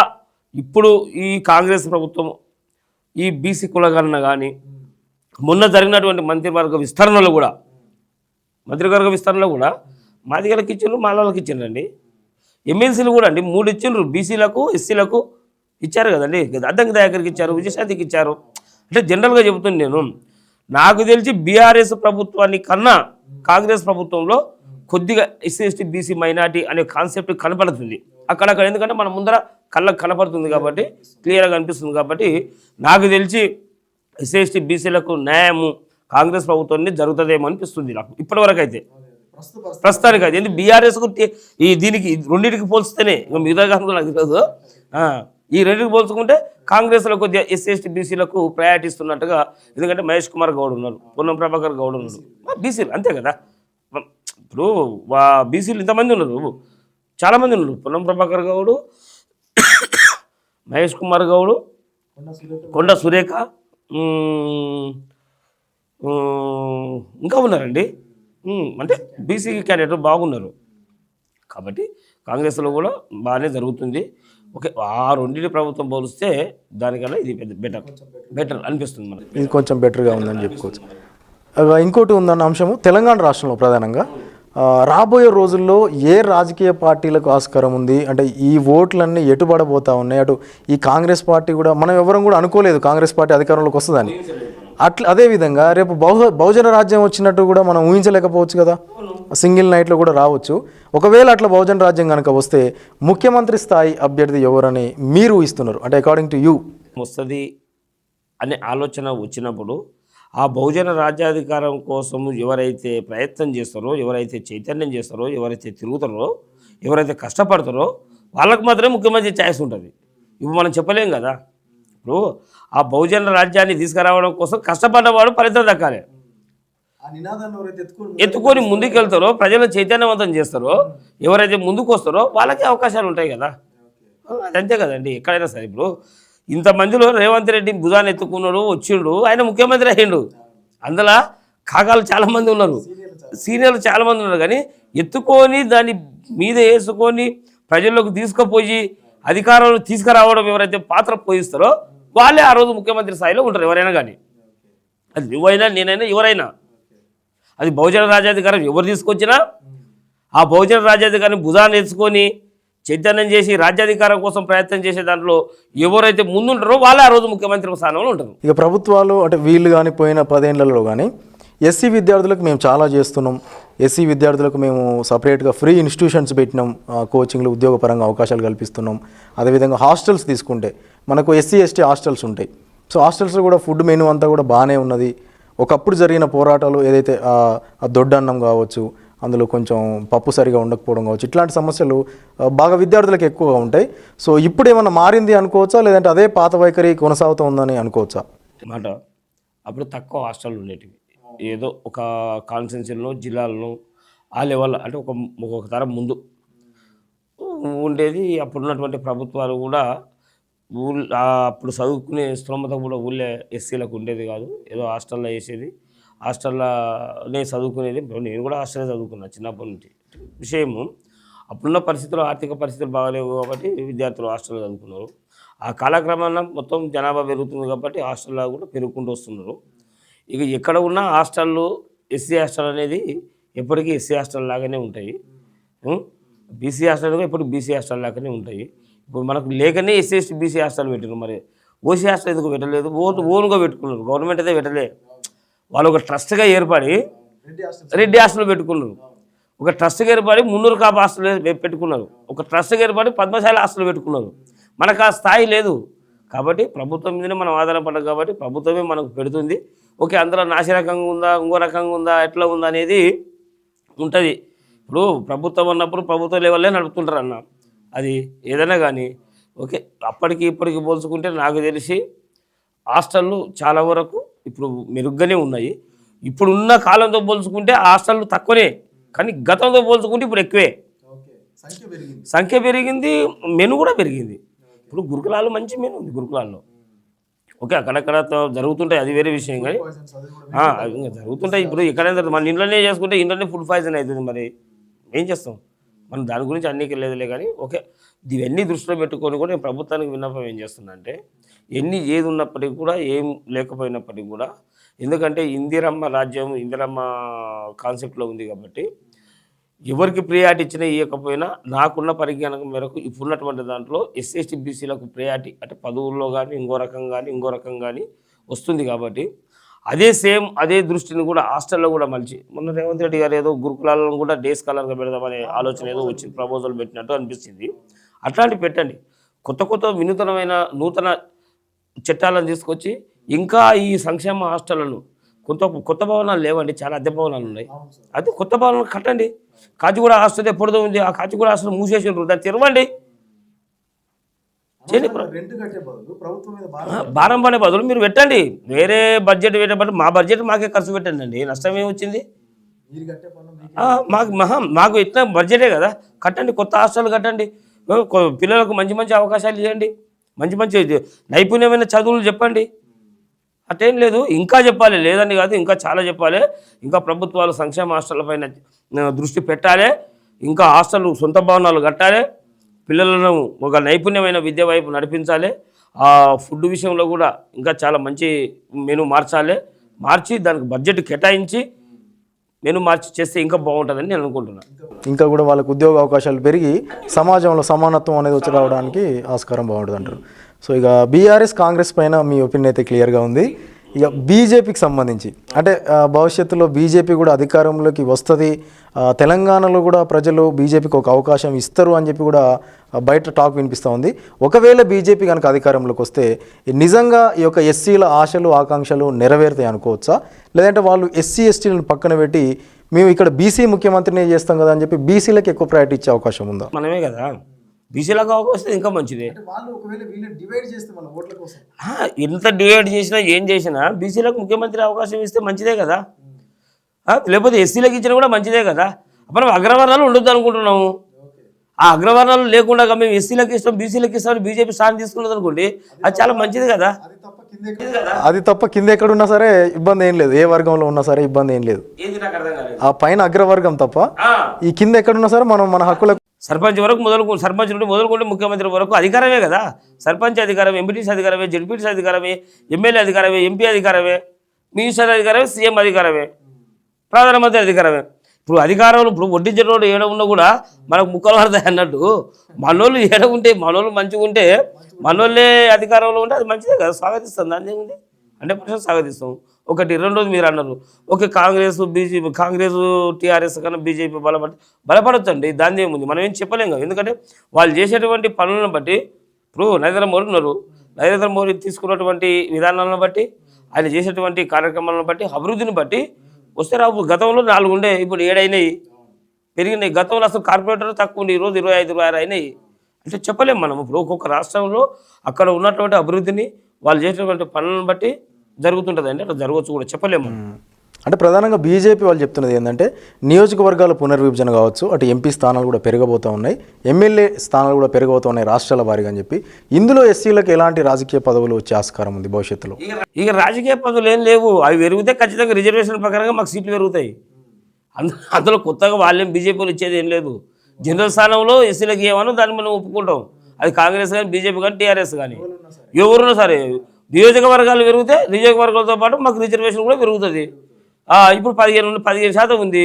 Speaker 2: ఇప్పుడు ఈ కాంగ్రెస్ ప్రభుత్వం ఈ బీసీ కులగణన కానీ మొన్న జరిగినటువంటి మంత్రివర్గ విస్తరణలో కూడా మాదిగలకు ఇచ్చిండ్రు, మాలలకు ఇచ్చిండ్రండి. ఎమ్మెల్సీలు కూడా అండి 3 ఇచ్చిండ్రు, బీసీలకు ఎస్సీలకు ఇచ్చారు కదండి. అద్దంకి దయాకర్కి ఇచ్చారు, విజయశాంతికి ఇచ్చారు. అంటే జనరల్గా చెబుతుంది నేను, నాకు తెలిసి బీఆర్ఎస్ ప్రభుత్వాన్ని కన్నా కాంగ్రెస్ ప్రభుత్వంలో కొద్దిగా ఎస్సీ ఎస్టీ బీసీ మైనార్టీ అనే కాన్సెప్ట్ కనపడుతుంది అక్కడక్కడ. ఎందుకంటే మన ముందర కళ్ళకు కనపడుతుంది కాబట్టి, క్లియర్గా కనిపిస్తుంది కాబట్టి నాకు తెలిసి ఎస్సీ ఎస్టీ బీసీలకు న్యాయము కాంగ్రెస్ ప్రభుత్వాన్ని జరుగుతుందేమో అనిపిస్తుంది నాకు ఇప్పటివరకు అయితే, ప్రస్తుతానికి అయితే. ఎందుకు బీఆర్ఎస్కు ఈ దీనికి రెండింటికి పోల్స్తేనే, మిగతా కాకుండా నాకు తెలియదు, ఈ రెండింటికి పోల్చుకుంటే కాంగ్రెస్లో కొద్దిగా ఎస్సీ ఎస్టీ బీసీలకు ప్రయారిటీ ఇస్తున్నట్టుగా. ఎందుకంటే మహేష్ కుమార్ గౌడ్ ఉన్నారు, పొన్నం ప్రభాకర్ గౌడ్ ఉన్నారు, బీసీలు అంతే కదా. ఇప్పుడు బీసీలు ఇంతమంది ఉన్నారు, చాలామంది ఉన్నారు. పొన్నం ప్రభాకర్ గౌడు, మహేష్ కుమార్ గౌడు, కొండ సురేఖ, ఇంకా ఉన్నారండి. అంటే బీసీ క్యాండిడేట్ బాగున్నారు. కాబట్టి కాంగ్రెస్లో కూడా బాగానే జరుగుతుంది. ఓకే, ఆ రెండింటి ప్రభుత్వం పోలిస్తే దానికన్నా ఇది బెటర్ అనిపిస్తుంది మనకి.
Speaker 1: ఇది కొంచెం బెటర్గా ఉందని చెప్పుకోవచ్చు. ఇంకోటి ఉందన్న అంశము, తెలంగాణ రాష్ట్రంలో ప్రధానంగా రాబోయే రోజుల్లో ఏ రాజకీయ పార్టీలకు ఆస్కారం ఉంది, అంటే ఈ ఓట్లన్నీ ఎటుబడబోతా ఉన్నాయి. అటు ఈ కాంగ్రెస్ పార్టీ కూడా, మనం ఎవరం కూడా అనుకోలేదు కాంగ్రెస్ పార్టీ అధికారంలోకి వస్తుందని. అదేవిధంగా రేపు బహుజన రాజ్యం వచ్చినట్టు కూడా మనం ఊహించలేకపోవచ్చు కదా, సింగిల్ నైట్లో కూడా రావచ్చు. ఒకవేళ అట్లా బహుజన రాజ్యం కనుక వస్తే ముఖ్యమంత్రి స్థాయి అభ్యర్థి ఎవరని మీరు ఊహిస్తున్నారు? అంటే అకార్డింగ్ టు యూ
Speaker 2: వస్తుంది అనే ఆలోచన వచ్చినప్పుడు ఆ బహుజన రాజ్యాధికారం కోసం ఎవరైతే ప్రయత్నం చేస్తారో, ఎవరైతే చైతన్యం చేస్తారో, ఎవరైతే తిరుగుతారో, ఎవరైతే కష్టపడతారో వాళ్ళకు మాత్రమే ముఖ్యమంత్రి ఛాయిస్ ఉంటుంది. ఇప్పుడు మనం చెప్పలేం కదా. ఇప్పుడు ఆ బహుజన రాజ్యాన్ని తీసుకురావడం కోసం కష్టపడ్డవాడు ఫలితం దక్కాలి. ఎత్తుకొని ముందుకెళ్తారో, ప్రజలను చైతన్యవంతం చేస్తారో, ఎవరైతే ముందుకు వస్తారో వాళ్ళకి అవకాశాలు ఉంటాయి కదా. అదంతే కదండి ఎక్కడైనా సరే. ఇప్పుడు ఇంతమందిలో రేవంత్ రెడ్డి భుజాన్ని ఎత్తుకున్నాడు, వచ్చిండు, ఆయన ముఖ్యమంత్రి అయ్యిండు. అందులో కాకాలు చాలామంది ఉన్నారు, సీనియర్లు చాలామంది ఉన్నారు. కానీ ఎత్తుకొని దాన్ని మీద వేసుకొని ప్రజల్లోకి తీసుకుపోయి అధికారంలో తీసుకురావడం ఎవరైతే పాత్ర పోయిస్తారో వాళ్ళే ఆ రోజు ముఖ్యమంత్రి స్థాయిలో ఉంటారు. ఎవరైనా కానీ, అది నువ్వైనా నేనైనా ఎవరైనా. అది బహుజన రాజ్యాధికారం ఎవరు తీసుకొచ్చినా ఆ బహుజన రాజ్యాధికారాన్ని భుజాన్ని ఎత్తుకొని చైతన్యం చేసి రాజ్యాధికారం కోసం ప్రయత్నం చేసే దాంట్లో ఎవరైతే ముందుంటారో వాళ్ళే ఆ రోజు ముఖ్యమంత్రి స్థానంలో ఉంటారు.
Speaker 1: ఇక ప్రభుత్వాలు అంటే వీళ్ళు కానీ పోయిన 10 ఏళ్లలో కానీ ఎస్సీ విద్యార్థులకు మేము చాలా చేస్తున్నాం, ఎస్సీ విద్యార్థులకు మేము సపరేట్గా ఫ్రీ ఇన్స్టిట్యూషన్స్ పెట్టినాం, కోచింగ్లు ఉద్యోగపరంగా అవకాశాలు కల్పిస్తున్నాం. అదేవిధంగా హాస్టల్స్ తీసుకుంటే మనకు ఎస్సీ ఎస్టీ హాస్టల్స్ ఉంటాయి. సో హాస్టల్స్లో కూడా ఫుడ్ మెనూ అంతా కూడా బాగానే ఉన్నది. ఒకప్పుడు జరిగిన పోరాటాలు ఏదైతే దొడ్డన్నం కావచ్చు, అందులో కొంచెం పప్పు సరిగా ఉండకపోవడం కావచ్చు, ఇట్లాంటి సమస్యలు బాగా విద్యార్థులకు ఎక్కువగా ఉంటాయి. సో ఇప్పుడు ఏమన్నా మారింది అనుకోవచ్చా, లేదంటే అదే పాత వైఖరి కొనసాగుతూ ఉందని అనుకోవచ్చా?
Speaker 2: మాట అప్పుడు తక్కువ హాస్టల్ ఉండేటివి, ఏదో ఒక కాన్స్టిట్యున్సీలో జిల్లాలను ఆ లెవెల్ అంటే ఒక తరం ముందు ఉండేది. అప్పుడున్నటువంటి ప్రభుత్వాలు కూడా అప్పుడు చదువుకునే స్తోమత కూడా ఊళ్ళో ఎస్సీలకు ఉండేది కాదు, ఏదో హాస్టల్లో వేసేది, హాస్టల్లోనే చదువుకునేది. నేను కూడా హాస్టల్లో చదువుకున్నా చిన్నప్పటి నుంచి. విషయము అప్పుడున్న పరిస్థితులు, ఆర్థిక పరిస్థితులు బాగాలేవు కాబట్టి విద్యార్థులు హాస్టల్లో చదువుకున్నారు. ఆ కాలక్రమాన మొత్తం జనాభా పెరుగుతుంది కాబట్టి హాస్టల్లో కూడా పెరుగుకుంటూ వస్తున్నారు. ఇక ఎక్కడ ఉన్నా హాస్టళ్ళు, ఎస్సీ హాస్టల్ అనేది ఎప్పటికీ ఎస్సీ హాస్టల్ లాగానే ఉంటాయి, బీసీ హాస్టల్ కూడా ఎప్పుడు బీసీ హాస్టల్ లాగానే ఉంటాయి. ఇప్పుడు మనకు లేకనే ఎస్సీ ఎస్టీ బీసీ హాస్టల్ పెట్టినారు. మరి ఓసీ హాస్టల్ ఎందుకు పెట్టలేదు? ఓన్గా పెట్టుకున్నారు, గవర్నమెంట్ అయితే పెట్టలే. వాళ్ళు ఒక ట్రస్ట్గా ఏర్పడి రెడ్డి హాస్టల్ పెట్టుకున్నారు, ఒక ట్రస్ట్గా ఏర్పడి మున్నూరు కాపు హాస్టల్ పెట్టుకున్నారు, ఒక ట్రస్ట్గా ఏర్పడి పద్మశాలి హాస్టల్ పెట్టుకున్నారు. మనకు ఆ స్థాయి లేదు కాబట్టి ప్రభుత్వం మీదనే మనం ఆధారపడ్డాం కాబట్టి ప్రభుత్వమే మనకు పెడుతుంది. ఓకే, అందులో నాసి రకంగా ఉందా, ఇంకో రకంగా ఉందా, ఎట్లా ఉందా అనేది ఉంటుంది. ఇప్పుడు ప్రభుత్వం అన్నప్పుడు ప్రభుత్వ లెవెల్లే నడుపుతుంటారు అన్న, అది ఏదైనా కానీ. ఓకే, అప్పటికి ఇప్పటికి పోల్చుకుంటే నాకు తెలిసి హాస్టళ్ళు చాలా వరకు ఇప్పుడు మెరుగ్గానే ఉన్నాయి. ఇప్పుడున్న కాలంతో పోల్చుకుంటే హాస్టళ్ళు తక్కువనే, కానీ గతంతో పోల్చుకుంటే ఇప్పుడు ఎక్కువే. సంఖ్య పెరిగింది, మెను కూడా పెరిగింది. ఇప్పుడు గురుకులాలు మంచి మెను ఉంది గురుకులాల్లో. ఓకే, అక్కడక్కడ జరుగుతుంటాయి, అది వేరే విషయం. కానీ ఇంకా జరుగుతుంటాయి. ఇప్పుడు ఎక్కడైనా మన ఇంట్లోనే చేసుకుంటే ఇంట్లోనే ఫుడ్ పాయిజన్ అవుతుంది. మరి ఏం చేస్తాం మనం, దాని గురించి అన్నికి లేదులే. కానీ ఓకే, ఇవన్నీ దృష్టిలో పెట్టుకొని కూడా నేను ప్రభుత్వానికి విన్నపం ఏం చేస్తున్నా అంటే, ఏది ఉన్నప్పటికీ కూడా, ఏం లేకపోయినప్పటికీ కూడా, ఎందుకంటే ఇందిరమ్మ రాజ్యం ఇందిరమ్మ కాన్సెప్ట్లో ఉంది కాబట్టి ఎవరికి ప్రియారిటీ ఇచ్చినా ఇవ్వకపోయినా నాకున్న పరిజ్ఞానం మేరకు ఇప్పుడున్నటువంటి దాంట్లో ఎస్సీ ఎస్టీ బీసీలకు ప్రియారిటీ అంటే పదవుల్లో కానీ ఇంకో రకం కానీ వస్తుంది. కాబట్టి అదే దృష్టిని కూడా హాస్టల్లో కూడా మలిచి, మొన్న రేవంత్ రెడ్డి గారు ఏదో గురుకులాలను కూడా డే స్కాలర్గా పెడదామనే ఆలోచన ఏదో వచ్చింది, ప్రపోజల్ పెట్టినట్టు అనిపిస్తుంది. అట్లాంటివి పెట్టండి. కొత్త వినూతనమైన నూతన చట్టాలను తీసుకొచ్చి ఇంకా ఈ సంక్షేమ హాస్టళ్లను కొత్త భవనాలు లేవండి, చాలా అద్దె భవనాలు ఉన్నాయి. అదే కొత్త భవనాలు కట్టండి. కాచిగూడ హాస్టల్ ఎప్పుడుదో ఉంది, ఆ కాచిగూడ హాస్టల్ మూసేసిండ్రు, దాన్ని తెరవండి. భారం పడే బదులు మీరు పెట్టండి, వేరే బడ్జెట్ పెట్టబట్టి మా బడ్జెట్ మాకే ఖర్చు పెట్టండి అండి, నష్టం ఏమొచ్చింది? మాకు ఇట్లా బడ్జెటే కదా, కట్టండి, కొత్త హాస్టల్ కట్టండి, పిల్లలకు మంచి అవకాశాలు ఇవ్వండి, మంచి నైపుణ్యమైన చదువులు చెప్పండి. అటేం లేదు, ఇంకా చెప్పాలి, లేదని కాదు, ఇంకా చాలా చెప్పాలి. ఇంకా ప్రభుత్వాలు సంక్షేమ హాస్టళ్ల పైన దృష్టి పెట్టాలి, ఇంకా హాస్టల్ సొంత భవనాలు కట్టాలి, పిల్లలను ఒక నైపుణ్యమైన విద్య వైపు నడిపించాలి. ఆ ఫుడ్ విషయంలో కూడా ఇంకా చాలా మంచి మెను మార్చి దానికి బడ్జెట్ కేటాయించి మెను మార్చి చేస్తే ఇంకా బాగుంటుందని నేను అనుకుంటున్నాను.
Speaker 1: ఇంకా కూడా వాళ్ళకు ఉద్యోగ అవకాశాలు పెరిగి సమాజంలో సమానత్వం అనేది వచ్చి రావడానికి ఆస్కారం బాగుంటుంది అంటారు. సో ఇక బీఆర్ఎస్ కాంగ్రెస్ పైన మీ ఒపీనియన్ అయితే క్లియర్గా ఉంది. ఇక బీజేపీకి సంబంధించి అంటే భవిష్యత్తులో బీజేపీ కూడా అధికారంలోకి వస్తుంది, తెలంగాణలో కూడా ప్రజలు బీజేపీకి ఒక అవకాశం ఇస్తారు అని చెప్పి కూడా బయట టాక్ వినిపిస్తూ ఉంది. ఒకవేళ బీజేపీ కనుక అధికారంలోకి వస్తే నిజంగా ఈ యొక్క ఎస్సీల ఆశలు ఆకాంక్షలు నెరవేరుతాయి అనుకోవచ్చా, లేదంటే వాళ్ళు ఎస్సీ ఎస్టీలను పక్కన పెట్టి మేము ఇక్కడ బీసీ ముఖ్యమంత్రిని చేస్తాం కదా అని చెప్పి బీసీలకు ఎక్కువ ప్రయారిటీ ఇచ్చే అవకాశం ఉందా?
Speaker 2: మనమే కదా బీసీలకు అవకాశం వస్తే ఇంకా మంచిది. ఎంత డివైడ్ చేసినా ఏం చేసినా బీసీలకు ముఖ్యమంత్రి అవకాశం ఇస్తే మంచిదే కదా, లేకపోతే ఎస్సీలకు ఇచ్చినా కూడా మంచిదే కదా. మనం అగ్రవర్ణాలు ఉండొద్దు అనుకుంటున్నాము, ఆ అగ్రవర్ణాలు లేకుండా మేము ఎస్సీలకు ఇస్తాం బీసీలకు ఇస్తామని బీజేపీ స్థానం తీసుకున్నది అనుకోండి, అది చాలా మంచిది కదా.
Speaker 1: అది తప్ప కింద ఎక్కడున్నా సరే ఇబ్బంది ఏం లేదు, ఏ వర్గంలో ఉన్నా సరే ఇబ్బంది ఏం లేదు. ఆ పైన అగ్రవర్గం తప్ప ఈ కింద ఎక్కడున్నా సరే మనం మన హక్కులకు
Speaker 2: సర్పంచ్ వరకు సర్పంచ్ నుండి మొదలుకుంటే ముఖ్యమంత్రి వరకు అధికారమే కదా. సర్పంచ్ అధికారమే, ఎంపీటీసీ అధికారమే, జడ్పీటీసీ అధికారమే, ఎమ్మెల్యే అధికారమే, ఎంపీ అధికారమే, మినిస్టర్ అధికారమే, సీఎం అధికారమే, ప్రధానమంత్రి అధికారమే. ఇప్పుడు అధికారంలో ఇప్పుడు వడ్డించేటోడు ఏడ ఉన్నా కూడా మనకు ముక్కలు పడతాయి అన్నట్టు, మనోళ్ళు ఏడ ఉంటే మనోళ్ళు మంచిగా ఉంటే మనోళ్ళే అధికారంలో ఉంటే అది మంచిదే కదా, స్వాగతిస్తాం. దాన్ని ఏముంది 100% స్వాగతిస్తాం. ఒకటి రెండోది మీరు అన్నారు ఓకే, కాంగ్రెస్ టీఆర్ఎస్ కన్నా బీజేపీ బలపడొచ్చు అండి, దాన్ని ఏముంది, మనం ఏం చెప్పలేం కదా. ఎందుకంటే వాళ్ళు చేసేటువంటి పనులను బట్టి, ఇప్పుడు నరేంద్ర మోడీ ఉన్నారు, నరేంద్ర మోడీ తీసుకున్నటువంటి విధానాలను బట్టి, ఆయన చేసేటువంటి కార్యక్రమాలను బట్టి, అభివృద్ధిని బట్టి వస్తే రావు. గతంలో 4 ఉండే, ఇప్పుడు 7 అయినాయి, పెరిగినాయి. గతంలో అసలు కార్పొరేటర్ తక్కువ ఉండే, ఈరోజు 25, 26 అయినాయి. అంటే చెప్పలేము మనం. ఇప్పుడు ఒక్కొక్క రాష్ట్రంలో అక్కడ ఉన్నటువంటి అభివృద్ధిని వాళ్ళు చేసేటువంటి పనులను బట్టి జరుగుతుంటుంది అండి, అట్లా జరగవచ్చు కూడా, చెప్పలేము.
Speaker 1: అంటే ప్రధానంగా బీజేపీ వాళ్ళు చెప్తున్నది ఏంటంటే నియోజకవర్గాల పునర్విభజన కావచ్చు, అటు ఎంపీ స్థానాలు కూడా పెరగబోతూ ఉన్నాయి, ఎమ్మెల్యే స్థానాలు కూడా పెరగబోతూ ఉన్నాయి రాష్ట్రాల వారీగా అని చెప్పి. ఇందులో ఎస్సీలకు ఎలాంటి రాజకీయ పదవులు వచ్చే ఆస్కారం ఉంది భవిష్యత్తులో?
Speaker 2: ఇక రాజకీయ పదవులు ఏం లేవు, అవి పెరిగితే ఖచ్చితంగా రిజర్వేషన్ ప్రకారంగా మాకు సీట్లు పెరుగుతాయి. అందులో కొత్తగా వాళ్ళేం బీజేపీలు ఇచ్చేది ఏం లేదు. జనరల్ స్థానంలో ఎస్సీలకు ఏమన్నా దాన్ని మనం ఒప్పుకుంటాం, అది కాంగ్రెస్ కానీ బీజేపీ కానీ టీఆర్ఎస్ కానీ ఎవరున్నా సరే. నియోజకవర్గాలు పెరిగితే నియోజకవర్గాలతో పాటు మాకు రిజర్వేషన్ కూడా పెరుగుతుంది. ఇప్పుడు 15% ఉంది,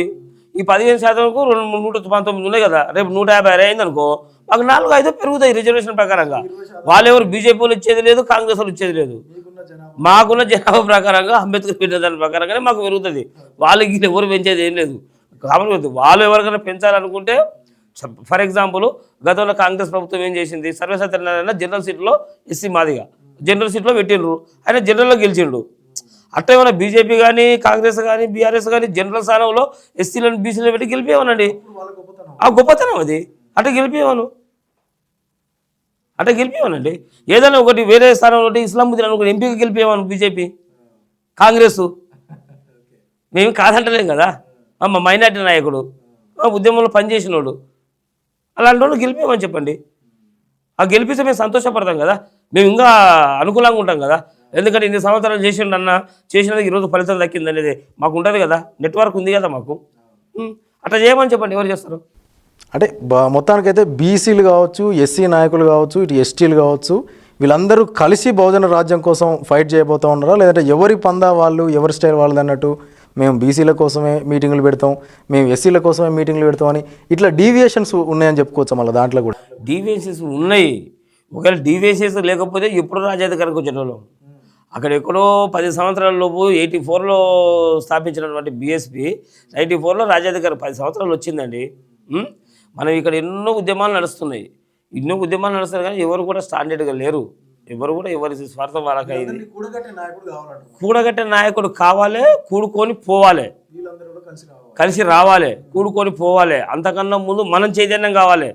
Speaker 2: ఈ 15%కు 119 ఉన్నాయి కదా, రేపు 156 అయింది అనుకో, మాకు 4-5 పెరుగుతాయి రిజర్వేషన్ ప్రకారంగా. వాళ్ళు ఎవరు బీజేపీలు ఇచ్చేది లేదు, కాంగ్రెస్ వాళ్ళు ఇచ్చేది లేదు. మాకున్న జనాభా ప్రకారంగా అంబేద్కర్ పెట్టిన దాని ప్రకారంగానే మాకు పెరుగుతుంది. వాళ్ళకి ఎవరు పెంచేది ఏం లేదు. కాబట్టి వాళ్ళు ఎవరికైనా పెంచాలనుకుంటే, ఫర్ ఎగ్జాంపుల్ గతంలో కాంగ్రెస్ ప్రభుత్వం ఏం చేసింది, సర్వసత్యనారాయణ జనరల్ సీట్లో ఎస్సీ మాదిగా జనరల్ సీట్లో పెట్టిండ్రు, ఆయన జనరల్లో గెలిచిండు. అట్లా ఏమైనా బీజేపీ కానీ కాంగ్రెస్ కానీ బీఆర్ఎస్ కానీ జనరల్ స్థానంలో ఎస్సీలను బీసీలను పెట్టి గెలిపేమనండి, ఆ గొప్పతనం అది. అట్లా గెలిపేమనండి. ఏదైనా ఒకటి వేరే స్థానంలో ఇస్లాముద్దీన్ అనుకోండి ఎంపీకి గెలిపేమను బీజేపీ, కాంగ్రెస్. మేము కాదంటలేం కదా, మా మైనార్టీ నాయకుడు, ఉద్యమంలో పనిచేసినోడు, అలాంటి వాళ్ళు గెలిపేమని చెప్పండి. ఆ గెలిపిస్తే మేము సంతోషపడతాం కదా, మేము ఇంకా అనుకూలంగా ఉంటాం కదా. ఎందుకంటే ఇన్ని సంవత్సరాలు చేసిండన్న చేసినందుకు ఈరోజు ఫలితం దక్కింది అనేది మాకు ఉంటుంది కదా, నెట్వర్క్ ఉంది కదా మాకు. అట్లా చేయమని చెప్పండి, ఎవరు చేస్తారు?
Speaker 1: అంటే మొత్తానికైతే బీసీలు కావచ్చు, ఎస్సీ నాయకులు కావచ్చు, ఇటు ఎస్టీలు కావచ్చు, వీళ్ళందరూ కలిసి బహుజన రాజ్యం కోసం ఫైట్ చేయబోతూ ఉన్నారా, లేదంటే ఎవరి పందా వాళ్ళు ఎవరి స్టైల్ వాళ్ళది అన్నట్టు మేము బీసీల కోసమే మీటింగ్లు పెడతాం, మేము ఎస్సీల కోసమే మీటింగ్లు పెడతాం అని ఇట్లా డీవియేషన్స్ ఉన్నాయని చెప్పుకోవచ్చు? మళ్ళీ దాంట్లో కూడా
Speaker 2: డీవియేషన్స్ ఉన్నాయి. ఒకవేళ డీవియేషన్స్ లేకపోతే ఎప్పుడు రాజ్యాధికారికి వచ్చేటోళ్ళం. అక్కడ ఎక్కడో 10 సంవత్సరాల లోపు 84లో స్థాపించినటువంటి బీఎస్పీ 94లో రాజ్యాధికారి 10 సంవత్సరాలు వచ్చిందండి. మనం ఇక్కడ ఎన్నో ఉద్యమాలు నడుస్తున్నాయి, కానీ ఎవరు కూడా స్టాండర్డ్గా లేరు. ఎవరు కూడా ఎవరి స్వార్థం వాళ్ళకి అయింది. కూడగట్టే నాయకుడు కావాలి, కూడుకొని పోవాలి, కలిసి రావాలి, కూడుకొని పోవాలి. అంతకన్నా ముందు మనం చైతన్యం కావాలి.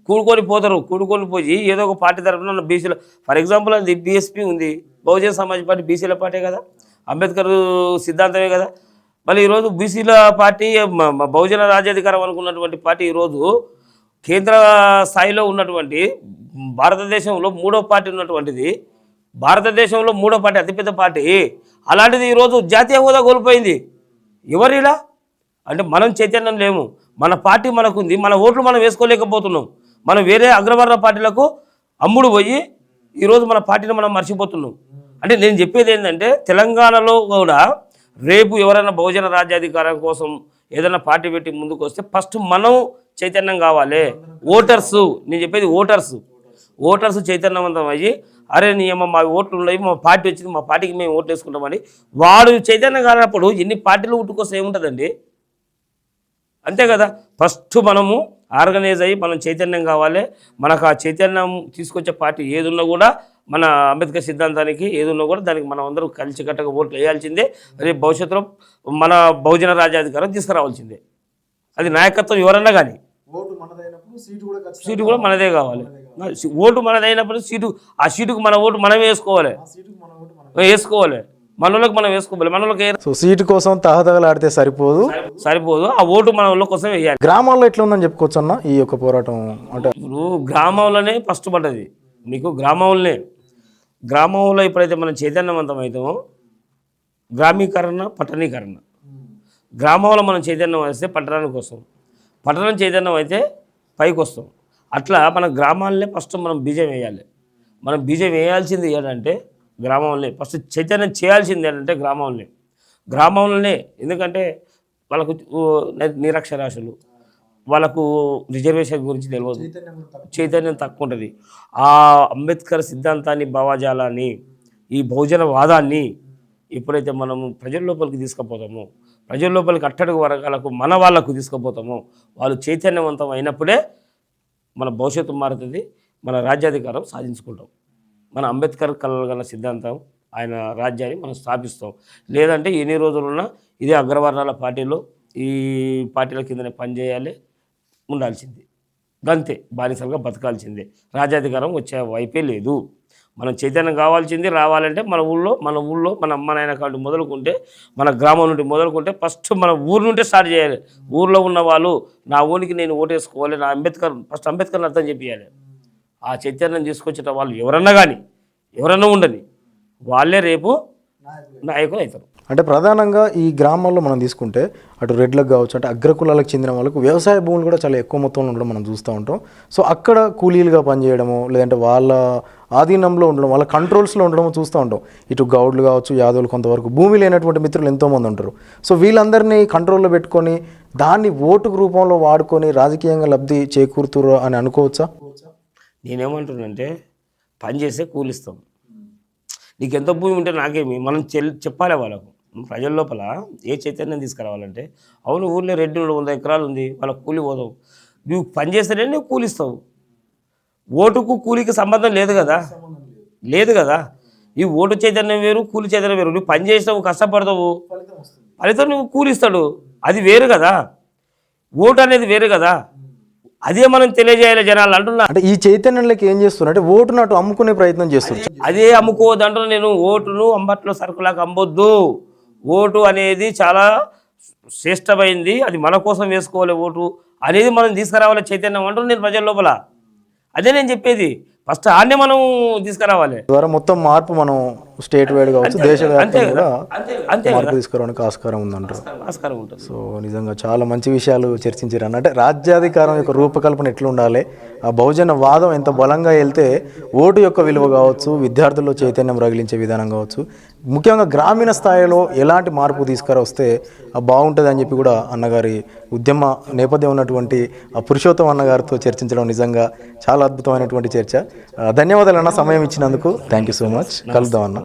Speaker 2: కూడుకొని పోతారు, కూడుకొని పోయి ఏదో ఒక పార్టీ తరఫున బీసీలో, ఫర్ ఎగ్జాంపుల్ అది బీఎస్పీ ఉంది, బహుజన సమాజ్ పార్టీ బీసీల పార్టీ కదా, అంబేద్కర్ సిద్ధాంతమే కదా. మళ్ళీ ఈరోజు బీసీల పార్టీ బహుజన రాజ్యాధికారం అనుకున్నటువంటి పార్టీ ఈరోజు కేంద్ర స్థాయిలో ఉన్నటువంటి భారతదేశంలో 3వ పార్టీ ఉన్నటువంటిది, భారతదేశంలో 3వ పార్టీ అతిపెద్ద పార్టీ, అలాంటిది ఈరోజు జాతీయ హోదా కోల్పోయింది. ఎవరిలా అంటే మనం చైతన్యం లేము, మన పార్టీ మనకుంది, మన ఓట్లు మనం వేసుకోలేకపోతున్నాం. మనం వేరే అగ్రవర్ణ పార్టీలకు అమ్ముడు పోయి ఈరోజు మన పార్టీని మనం మర్చిపోతున్నాం. అంటే నేను చెప్పేది ఏంటంటే తెలంగాణలో కూడా రేపు ఎవరైనా బహుజన రాజ్యాధికారం కోసం ఏదైనా పార్టీ పెట్టి ముందుకు వస్తే ఫస్ట్ మనం చైతన్యం కావాలి. ఓటర్స్, నేను చెప్పేది ఓటర్స్ చైతన్యవంతం అయ్యి అరే నియమ మా ఓట్లు ఉన్నాయి, మా పార్టీ వచ్చింది, మా పార్టీకి మేము ఓట్లు వేసుకుంటామని వాడు చైతన్యం కానప్పుడు ఎన్ని పార్టీలు ఉట్టుకొస్తే ఏముంటుందండి? అంతే కదా. ఫస్ట్ మనము ఆర్గనైజ్ అయ్యి మనం చైతన్యం కావాలి. మనకు ఆ చైతన్యం తీసుకొచ్చే పార్టీ ఏదున్నా కూడా మన అంబేద్కర్ సిద్ధాంతానికి ఏదున్నా కూడా దానికి మనం అందరూ కలిసికట్టుగా ఓట్లు వేయాల్సిందే. రేపు భవిష్యత్తులో మన బహుజన రాజ్యాధికారం తీసుకురావాల్సిందే. అది నాయకత్వం ఎవరన్నా కానీ. సీటు కూడా మనదే కావాలి. ఓటు మనదైనప్పుడు ఆ సీటుకు మన ఓటు మనమే వేసుకోవాలి. మనలోకి మనం వేసుకోవాలి. మనలోకి
Speaker 1: సీటు కోసం తహతహలాడితే సరిపోదు.
Speaker 2: ఆ ఓటు మన వాళ్ళ కోసం వేయాలి.
Speaker 1: గ్రామాల్లో ఎట్లా ఉందని చెప్పుకోవచ్చు అన్న ఈ యొక్క పోరాటం? అంటే
Speaker 2: ఇప్పుడు గ్రామంలోనే ఫస్ట్ పడ్డది మీకు. గ్రామంలో ఎప్పుడైతే మనం చైతన్యవంతం అవుతామో, గ్రామీకరణ పట్టణీకరణ, గ్రామంలో మనం చైతన్యం వస్తే పట్టణానికి వస్తాం, పట్టణం చైతన్యం అయితే పైకి వస్తాం. అట్లా మన గ్రామాలనే ఫస్ట్ మనం బీజం వేయాలి. మనం బీజం వేయాల్సింది ఏంటంటే గ్రామంలో ఫస్ట్ చైతన్యం చేయాల్సింది ఏంటంటే గ్రామంలోనే. ఎందుకంటే వాళ్ళకు నిరక్షరాస్యులు, వాళ్ళకు రిజర్వేషన్ గురించి తెలియదు, చైతన్యం తక్కువ ఉంటుంది. ఆ అంబేద్కర్ సిద్ధాంతాన్ని, భావజాలాన్ని, ఈ బహుజన వాదాన్ని ఎప్పుడైతే మనము ప్రజల లోపలికి తీసుకుపోతామో, ప్రజల లోపలికి అట్టడుగు వర్గాలకు మన వాళ్ళకు తీసుకుపోతామో, వాళ్ళు చైతన్యవంతం అయినప్పుడే మన భవిష్యత్తు మారుతుంది, మన రాజ్యాధికారం సాధించుకుంటాం. మన అంబేద్కర్ కలగల సిద్ధాంతం, ఆయన రాజ్యాన్ని మనం స్థాపిస్తాం. లేదంటే ఎన్ని రోజులున్నా ఇదే అగ్రవర్ణాల పార్టీలో, ఈ పార్టీల కిందనే పనిచేయాలి, ఉండాల్సిందే, గంతే, బానిసలుగా బతకాల్సిందే. రాజ్యాధికారం వచ్చే వైపే లేదు. మనం చైతన్యం కావాల్సింది. రావాలంటే మన ఊళ్ళో మన అమ్మ నాయన కాళ్ళు మొదలుకుంటే, మన గ్రామం నుండి మొదలుకుంటే ఫస్ట్ మన ఊరు నుండే స్టార్ట్ చేయాలి. ఊర్లో ఉన్న వాళ్ళు నా ఊరికి నేను ఓటేసుకోవాలి, నా ఫస్ట్ అంబేద్కర్ని అర్థం చెప్పాలి. ఆ చైతన్యం తీసుకొచ్చేట వాళ్ళు ఎవరన్నా ఉండని వాళ్ళే రేపు నాయకులు అవుతారు.
Speaker 1: అంటే ప్రధానంగా ఈ గ్రామాల్లో మనం తీసుకుంటే అటు రెడ్లకు కావచ్చు, అంటే అగ్రకులాలకు చెందిన వాళ్ళకు వ్యవసాయ భూములు కూడా చాలా ఎక్కువ మొత్తంలో ఉండడం మనం చూస్తూ ఉంటాం. సో అక్కడ కూలీలుగా పనిచేయడము, లేదంటే వాళ్ళ ఆధీనంలో ఉండడం, వాళ్ళ కంట్రోల్స్లో ఉండడం చూస్తూ ఉంటాం. ఇటు గౌడ్లు కావచ్చు, యాదవులు, కొంతవరకు భూమి లేనటువంటి మిత్రులు ఎంతోమంది ఉంటారు. సో వీళ్ళందరినీ కంట్రోల్లో పెట్టుకొని దాన్ని ఓటు రూపంలో వాడుకొని రాజకీయంగా లబ్ధి చేకూరుతురు అని అనుకోవచ్చా?
Speaker 2: నేనేమంటున్నానంటే పని చేస్తే కూలిస్తాం. నీకు ఎంత భూమి ఉంటే నాకేమి, మనం చెప్పాలి వాళ్ళకు. ప్రజల లోపల ఏ చైతన్యం తీసుకురావాలంటే, అవును ఊళ్ళో రెడ్డి 100 ఎకరాలు ఉంది, వాళ్ళకు కూలి పోదావు, నువ్వు పని చేస్తేనే నువ్వు కూలిస్తావు. ఓటుకు కూలికి సంబంధం లేదు కదా. ఈ ఓటు చైతన్యం వేరు, కూలి చైతన్యం వేరు. నువ్వు పని చేస్తావు, కష్టపడతావు, ఫలితం నువ్వు కూలిస్తాడు, అది వేరు కదా. ఓటు అనేది వేరు కదా. అదే మనం తెలియజేయాలి జనాలు అంటున్నా.
Speaker 1: అంటే ఈ చైతన్యంలోకి ఏం చేస్తున్నారు అంటే ఓటును అటు అమ్ముకునే ప్రయత్నం చేస్తున్నారు.
Speaker 2: అదే అమ్ముకోవద్దు అంటున్నా నేను. ఓటును అంబట్లో సరుకులాగా అమ్మొద్దు. ఓటు అనేది చాలా శ్రేష్టమైంది, అది మన కోసం వేసుకోవాలి ఓటు అనేది మనం తీసుకురావాలి చైతన్యం అంటున్నా నేను ప్రజల లోపల. అదే నేను చెప్పేది. ఫస్ట్ ఆడనే మనం తీసుకురావాలి.
Speaker 1: ద్వారా మొత్తం మార్పు మనం స్టేట్ వైడ్ కావచ్చు దేశవ్యాప్తంగా కూడా
Speaker 2: అంతే
Speaker 1: మార్పు తీసుకురావడానికి ఆస్కారం ఉందంటారు.
Speaker 2: ఆస్కారం ఉంటుంది.
Speaker 1: సో నిజంగా చాలా మంచి విషయాలు చర్చించారు అన్న. అంటే రాజ్యాధికారం యొక్క రూపకల్పన ఎట్లా ఉండాలి, ఆ బహుజన వాదం ఎంత బలంగా వెళ్తే ఓటు యొక్క విలువ కావచ్చు, విద్యార్థుల్లో చైతన్యం రగిలించే విధానం కావచ్చు, ముఖ్యంగా గ్రామీణ స్థాయిలో ఎలాంటి మార్పు తీసుకురొస్తే బాగుంటుంది అని చెప్పి కూడా అన్నగారి ఉద్యమ నేపథ్యం ఉన్నటువంటి ఆ పురుషోత్తం అన్నగారితో చర్చించడం నిజంగా చాలా అద్భుతమైనటువంటి చర్చ. ధన్యవాదాలు అన్న సమయం ఇచ్చినందుకు. Thank you so much. కలుద్దాం అన్న.